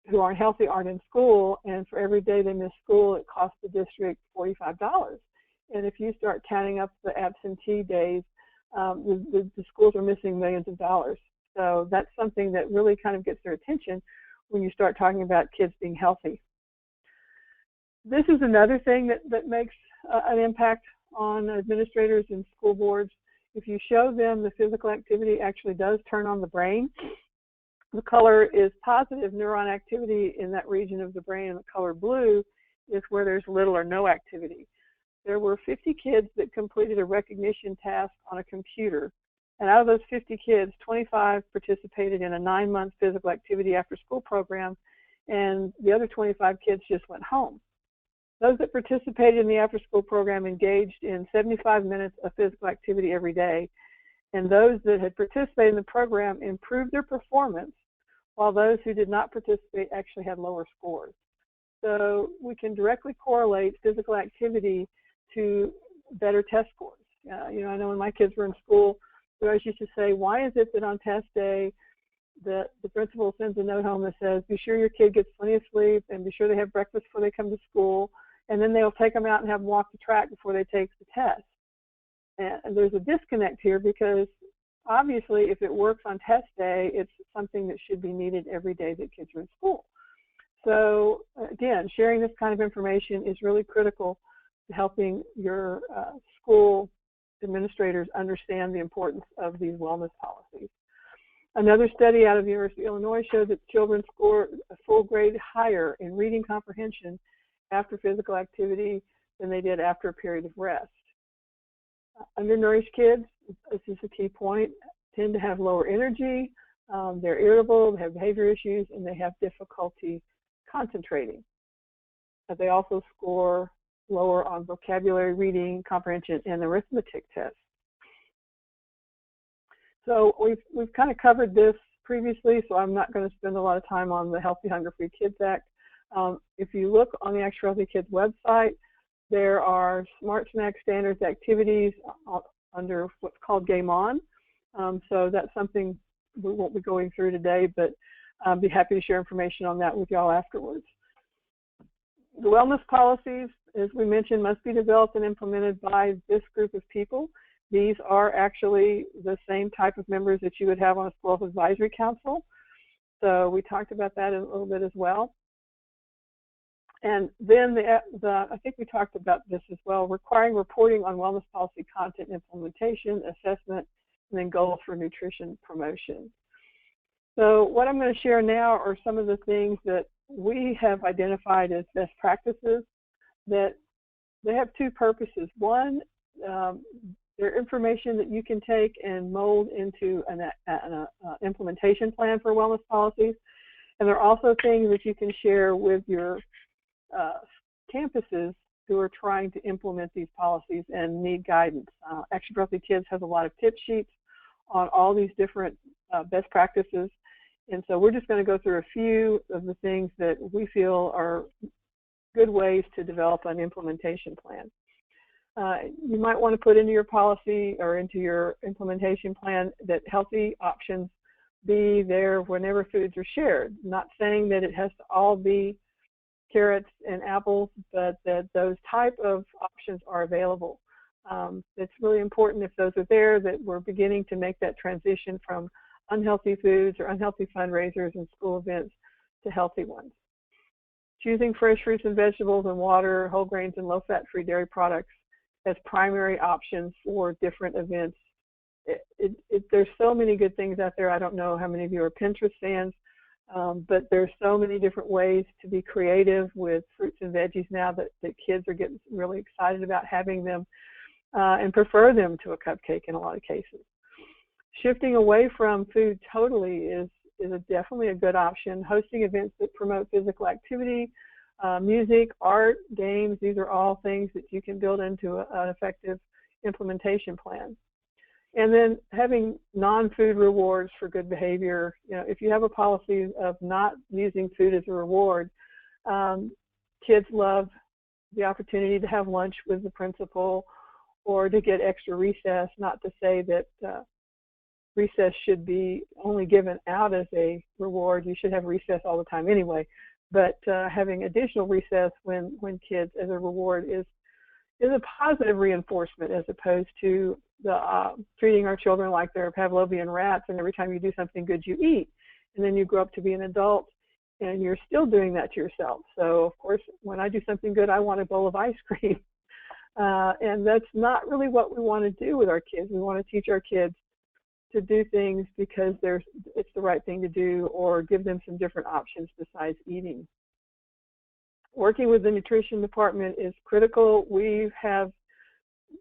who aren't healthy aren't in school, and for every day they miss school, it costs the district $45. And if you start counting up the absentee days, the schools are missing millions of dollars. So that's something that really kind of gets their attention when you start talking about kids being healthy. This is another thing that makes an impact on administrators and school boards. If you show them the physical activity actually does turn on the brain, the color is positive neuron activity in that region of the brain, and the color blue is where there's little or no activity. There were 50 kids that completed a recognition task on a computer, and out of those 50 kids, 25 participated in a 9-month physical activity after school program, and the other 25 kids just went home. Those that participated in the after-school program engaged in 75 minutes of physical activity every day, and those that had participated in the program improved their performance, while those who did not participate actually had lower scores. So we can directly correlate physical activity to better test scores. I know when my kids were in school, we always used to say, why is it that on test day, the principal sends a note home that says, be sure your kid gets plenty of sleep and be sure they have breakfast before they come to school, and then they'll take them out and have them walk the track before they take the test. And there's a disconnect here, because obviously if it works on test day, it's something that should be needed every day that kids are in school. So again, sharing this kind of information is really critical to helping your school administrators understand the importance of these wellness policies. Another study out of the University of Illinois showed that children score a full grade higher in reading comprehension after physical activity than they did after a period of rest. Undernourished kids, this is a key point, tend to have lower energy, they're irritable, they have behavior issues, and they have difficulty concentrating. But they also score lower on vocabulary, reading, comprehension, and arithmetic tests. So we've kind of covered this previously, so I'm not going to spend a lot of time on the Healthy Hunger Free Kids Act. If you look on the Actual Healthy Kids website, there are Smart Snack Standards activities under what's called Game On. So that's something we won't be going through today, but I'll be happy to share information on that with y'all afterwards. The wellness policies, as we mentioned, must be developed and implemented by this group of people. These are actually the same type of members that you would have on a school health advisory council. So we talked about that a little bit as well. And then I think we talked about this as well, requiring reporting on wellness policy content implementation, assessment, and then goals for nutrition promotion. So what I'm going to share now are some of the things that we have identified as best practices that they have two purposes. One, they're information that you can take and mold into an implementation plan for wellness policies. And they're also things that you can share with your campuses who are trying to implement these policies and need guidance. Actually, Healthy Kids has a lot of tip sheets on all these different best practices. And so we're just going to go through a few of the things that we feel are good ways to develop an implementation plan. You might want to put into your policy or into your implementation plan that healthy options be there whenever foods are shared. Not saying that it has to all be carrots and apples, but that those type of options are available. It's really important if those are there that we're beginning to make that transition from unhealthy foods or unhealthy fundraisers and school events to healthy ones. Choosing fresh fruits and vegetables and water, whole grains and low-fat-free dairy products as primary options for different events. There's so many good things out there. I don't know how many of you are Pinterest fans, but there's so many different ways to be creative with fruits and veggies now that kids are getting really excited about having them and prefer them to a cupcake in a lot of cases. Shifting away from food totally is definitely a good option. Hosting events that promote physical activity, music, art, games, these are all things that you can build into an effective implementation plan. And then having non-food rewards for good behavior. You know, if you have a policy of not using food as a reward, kids love the opportunity to have lunch with the principal or to get extra recess. Not to say that recess should be only given out as a reward. You should have recess all the time anyway. But having additional recess when kids as a reward is a positive reinforcement as opposed to the treating our children like they're Pavlovian rats and every time you do something good you eat. And then you grow up to be an adult and you're still doing that to yourself. So of course, when I do something good, I want a bowl of ice cream. And that's not really what we want to do with our kids. We want to teach our kids to do things because it's the right thing to do, or give them some different options besides eating. Working with the nutrition department is critical. We have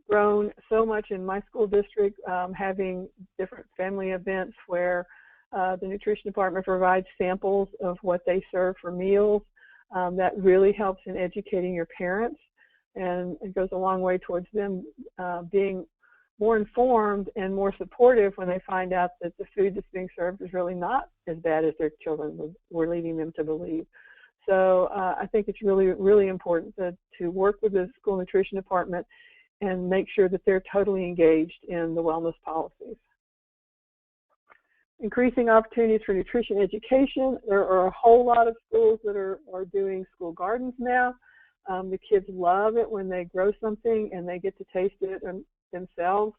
grown so much in my school district, having different family events where the nutrition department provides samples of what they serve for meals. That really helps in educating your parents, and it goes a long way towards them being more informed and more supportive when they find out that the food that's being served is really not as bad as their children were leading them to believe. So I think it's really, really important to work with the school nutrition department and make sure that they're totally engaged in the wellness policies. Increasing opportunities for nutrition education. There are a whole lot of schools that are doing school gardens now. The kids love it when they grow something and they get to taste it themselves.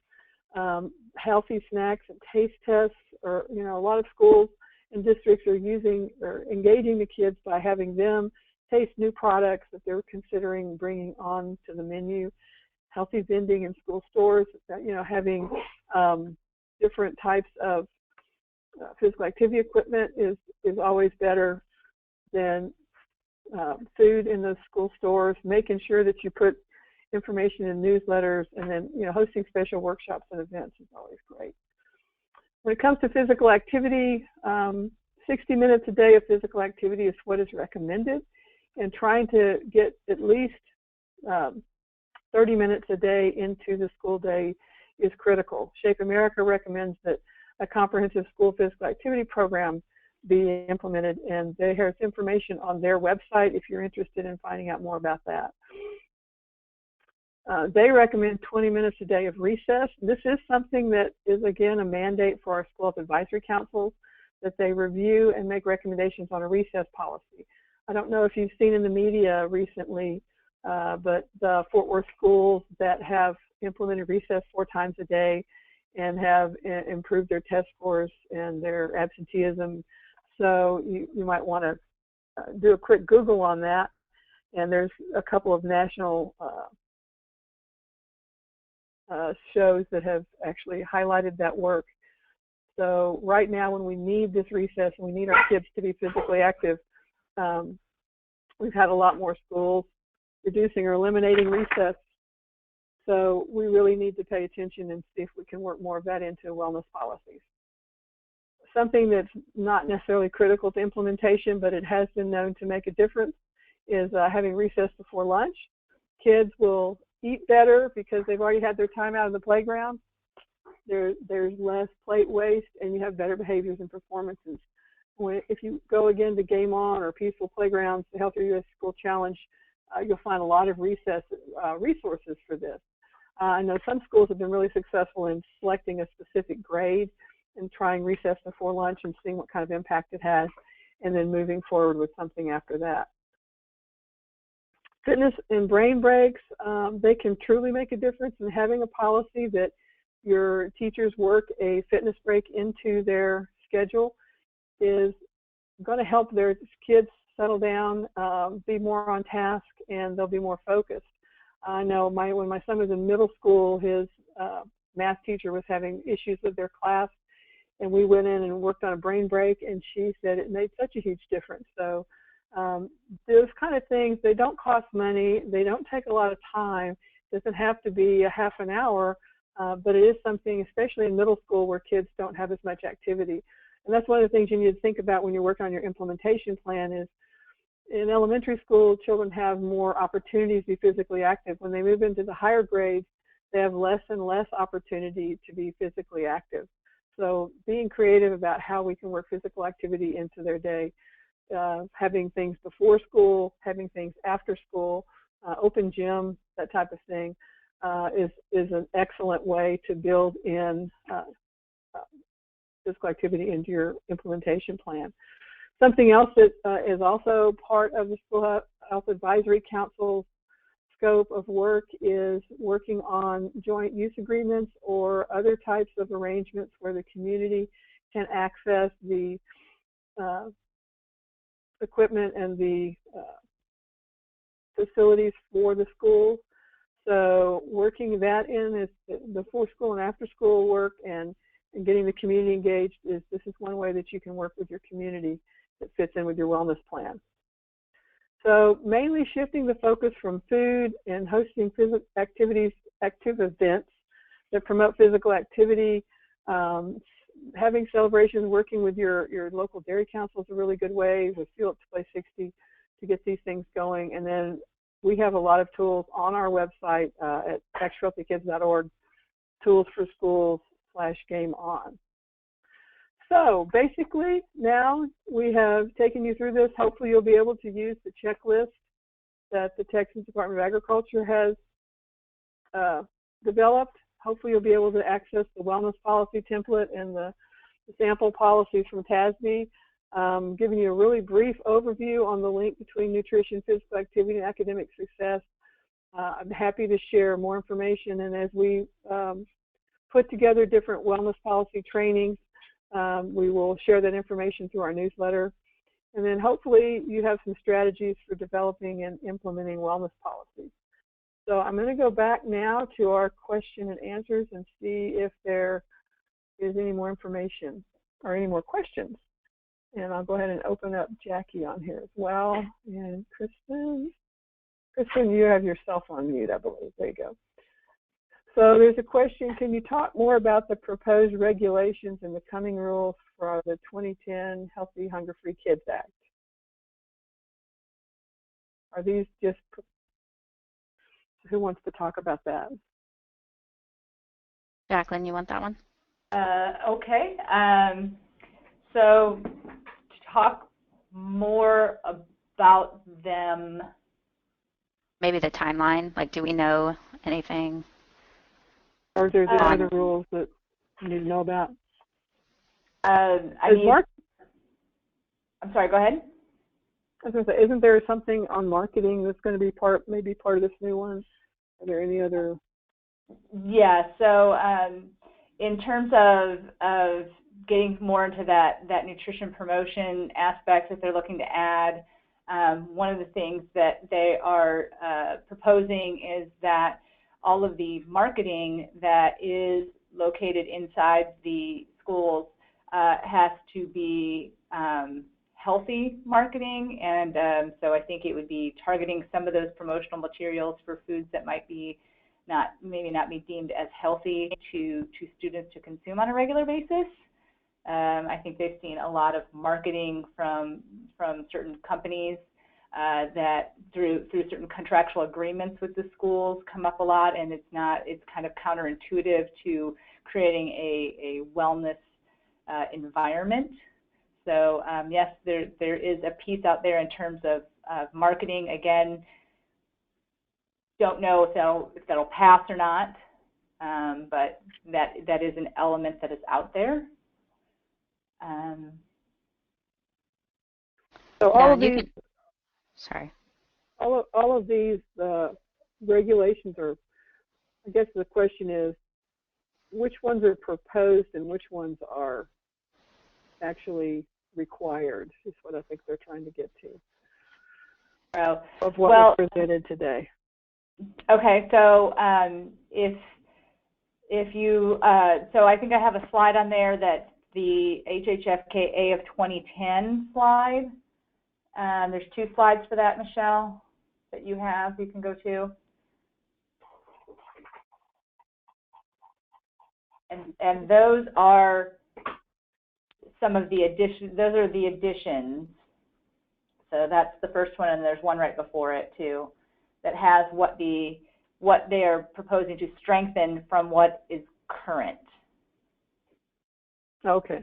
Healthy snacks and taste tests, or a lot of schools and districts are engaging the kids by having them taste new products that they're considering bringing on to the menu. Healthy vending in school stores, having different types of physical activity equipment is always better than food in the school stores. Making sure that you put information in newsletters, and then hosting special workshops and events is always great. When it comes to physical activity, 60 minutes a day of physical activity is what is recommended, and trying to get at least 30 minutes a day into the school day is critical. Shape America recommends that a comprehensive school physical activity program be implemented, and there's information on their website if you're interested in finding out more about that. They recommend 20 minutes a day of recess. This is something that is, again, a mandate for our school health advisory councils, that they review and make recommendations on a recess policy. I don't know if you've seen in the media recently, but the Fort Worth schools that have implemented recess 4 times a day and have improved their test scores and their absenteeism. So you might want to do a quick Google on that. And there's a couple of national shows that have actually highlighted that work. So right now, when we need this recess and we need our kids to be physically active, we've had a lot more schools reducing or eliminating recess. So we really need to pay attention and see if we can work more of that into wellness policies. Something that's not necessarily critical to implementation, but it has been known to make a difference, is having recess before lunch. Kids will eat better because they've already had their time out of the playground. There's less plate waste, and you have better behaviors and performances. If you go again to Game On or Peaceful Playgrounds, the Healthier U.S. School Challenge, you'll find a lot of recess resources for this. I know some schools have been really successful in selecting a specific grade and trying recess before lunch and seeing what kind of impact it has, and then moving forward with something after that. Fitness and brain breaks, they can truly make a difference, in having a policy that your teachers work a fitness break into their schedule is going to help their kids settle down, be more on task, and they'll be more focused. I know when my son was in middle school, his math teacher was having issues with their class, and we went in and worked on a brain break, and she said it made such a huge difference. So those kind of things, they don't cost money, they don't take a lot of time. It doesn't have to be a half an hour, but it is something, especially in middle school, where kids don't have as much activity. And that's one of the things you need to think about when you're working on your implementation plan is, in elementary school, children have more opportunities to be physically active. When they move into the higher grades, they have less and less opportunity to be physically active. So being creative about how we can work physical activity into their day, having things before school, having things after school, open gym, that type of thing, is an excellent way to build in physical activity into your implementation plan. Something else that is also part of the School Health Advisory Council's scope of work is working on joint use agreements or other types of arrangements where the community can access the equipment and the facilities for the schools. So working that in is before school and after school work, and getting the community engaged this is one way that you can work with your community that fits in with your wellness plan. So mainly shifting the focus from food and hosting active events that promote physical activity. Having celebrations, working with your local dairy council is a really good way with Fuel Up to Play 60 to get these things going. And then we have a lot of tools on our website at extrahealthykids.org, tools for schools /Game On. So basically, now we have taken you through this. Hopefully you'll be able to use the checklist that the Texas Department of Agriculture has developed. Hopefully you'll be able to access the wellness policy template and the sample policies from TASB, giving you a really brief overview on the link between nutrition, physical activity, and academic success. I'm happy to share more information, and as we put together different wellness policy trainings, we will share that information through our newsletter. And then hopefully you have some strategies for developing and implementing wellness policies. So I'm going to go back now to our question and answers and see if there is any more information or any more questions. And I'll go ahead and open up Jackie on here as well, and Kristen. Kristen, you have yourself on mute, I believe. There you go. So there's a question, can you talk more about the proposed regulations and the coming rules for the 2010 Healthy Hunger-Free Kids Act? Are these just, who wants to talk about that? Jaclyn, you want that one? Okay. So to talk more about them. Maybe the timeline, like do we know anything? Or is there other rules that you need to know about? I'm sorry, go ahead. I was going to say, isn't there something on marketing that's going to be maybe part of this new one? Are there any other? Yeah, so in terms of getting more into that nutrition promotion aspect that they're looking to add, one of the things that they are proposing is that all of the marketing that is located inside the schools has to be healthy marketing, and so I think it would be targeting some of those promotional materials for foods that might be maybe not be deemed as healthy to students to consume on a regular basis. I think they've seen a lot of marketing from certain companies that through certain contractual agreements with the schools come up a lot, and it's kind of counterintuitive to creating a wellness environment. So yes, there is a piece out there in terms of marketing. Again, don't know if that'll pass or not, but that is an element that is out there. So all of these, sorry. All of these regulations are, I guess the question is, which ones are proposed and which ones are actually required, is what I think they're trying to get to. Of what was presented today. Okay, so if you, so I think I have a slide on there that the HHFKA of 2010 slide. There's two slides for that, Michelle, that you can go to. And those are some of the additions. Those are the additions. So that's the first one, and there's one right before it too, that has what they are proposing to strengthen from what is current. Okay.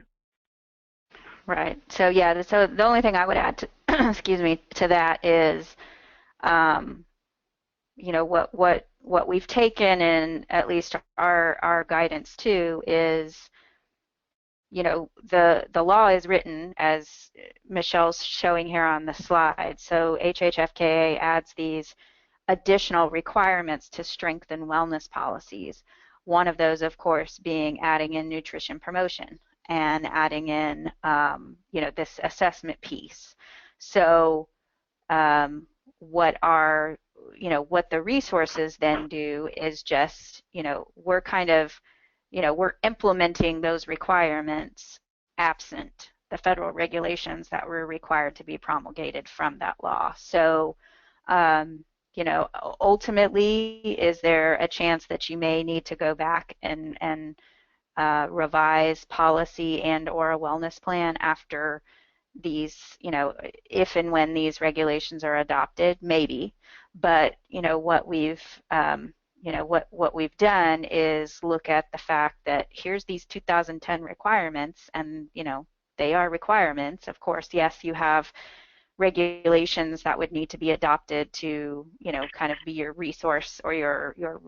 Right. So yeah. So the only thing I would add to, excuse me, to that is, you know, what we've taken in at least our guidance too is, you know, the law is written as Michelle's showing here on the slide. So HHFKA adds these additional requirements to strengthen wellness policies. One of those, of course, being adding in nutrition promotion and adding in, you know, this assessment piece. So what the resources then do is just, you know, we're kind of, you know, we're implementing those requirements absent the federal regulations that were required to be promulgated from that law. So, you know, ultimately, is there a chance that you may need to go back and revise policy and or a wellness plan after these, you know, if and when these regulations are adopted? Maybe, but you know what we've what we've done is look at the fact that here's these 2010 requirements, and you know they are requirements. Of course, yes, you have regulations that would need to be adopted to, you know, kind of be your resource or your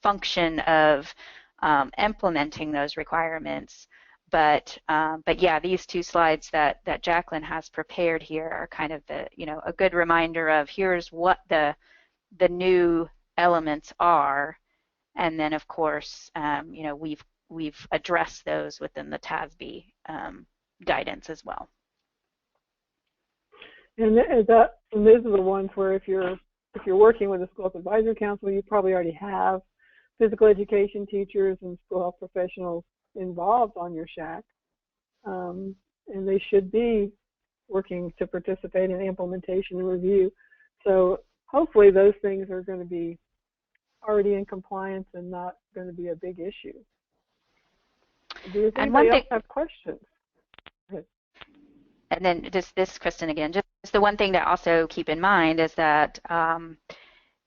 function of implementing those requirements. But yeah, these two slides that Jaclyn has prepared here are kind of the, you know, a good reminder of here's what the new elements are, and then of course, you know, we've addressed those within the TASB guidance as well. And these are the ones where if you're working with a school health advisory council, you probably already have physical education teachers and school health professionals involved on your SHAC, and they should be working to participate in implementation and review. So hopefully those things are going to be already in compliance and not going to be a big issue. Does anybody else have questions? And then just this, Kristen, again, just the one thing to also keep in mind is that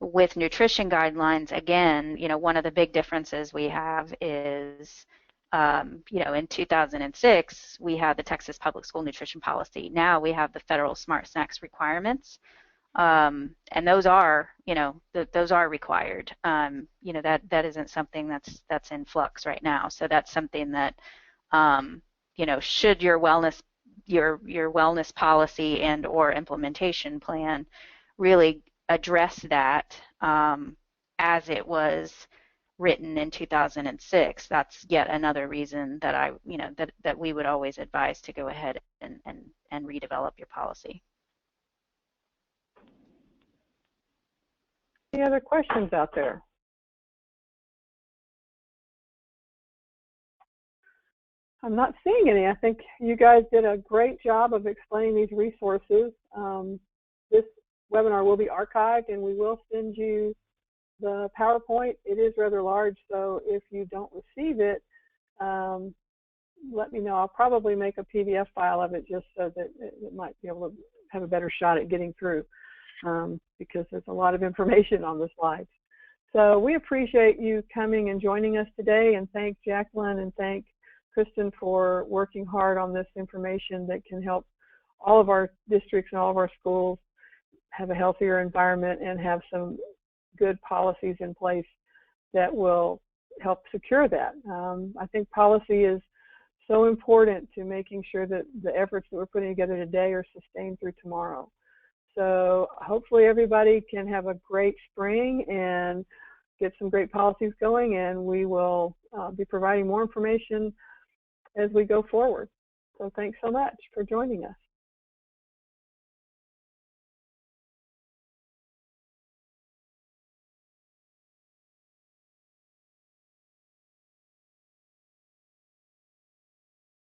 with nutrition guidelines, again, one of the big differences we have is, in 2006, we had the Texas Public School Nutrition Policy. Now we have the federal Smart Snacks requirements. And those are, those are required. That isn't something that's in flux right now. So that's something that, should your wellness policy and or implementation plan really address that as it was written in 2006, that's yet another reason that that we would always advise to go ahead and redevelop your policy. Any other questions out there? I'm not seeing any. I think you guys did a great job of explaining these resources. This webinar will be archived, and we will send you the PowerPoint. It is rather large, so if you don't receive it, let me know. I'll probably make a PDF file of it just so that it might be able to have a better shot at getting through, because there's a lot of information on the slides. So we appreciate you coming and joining us today, and thank Jaclyn and thank Kristen for working hard on this information that can help all of our districts and all of our schools have a healthier environment and have some good policies in place that will help secure that. I think policy is so important to making sure that the efforts that we're putting together today are sustained through tomorrow. So hopefully everybody can have a great spring and get some great policies going, and we will be providing more information as we go forward. So thanks so much for joining us.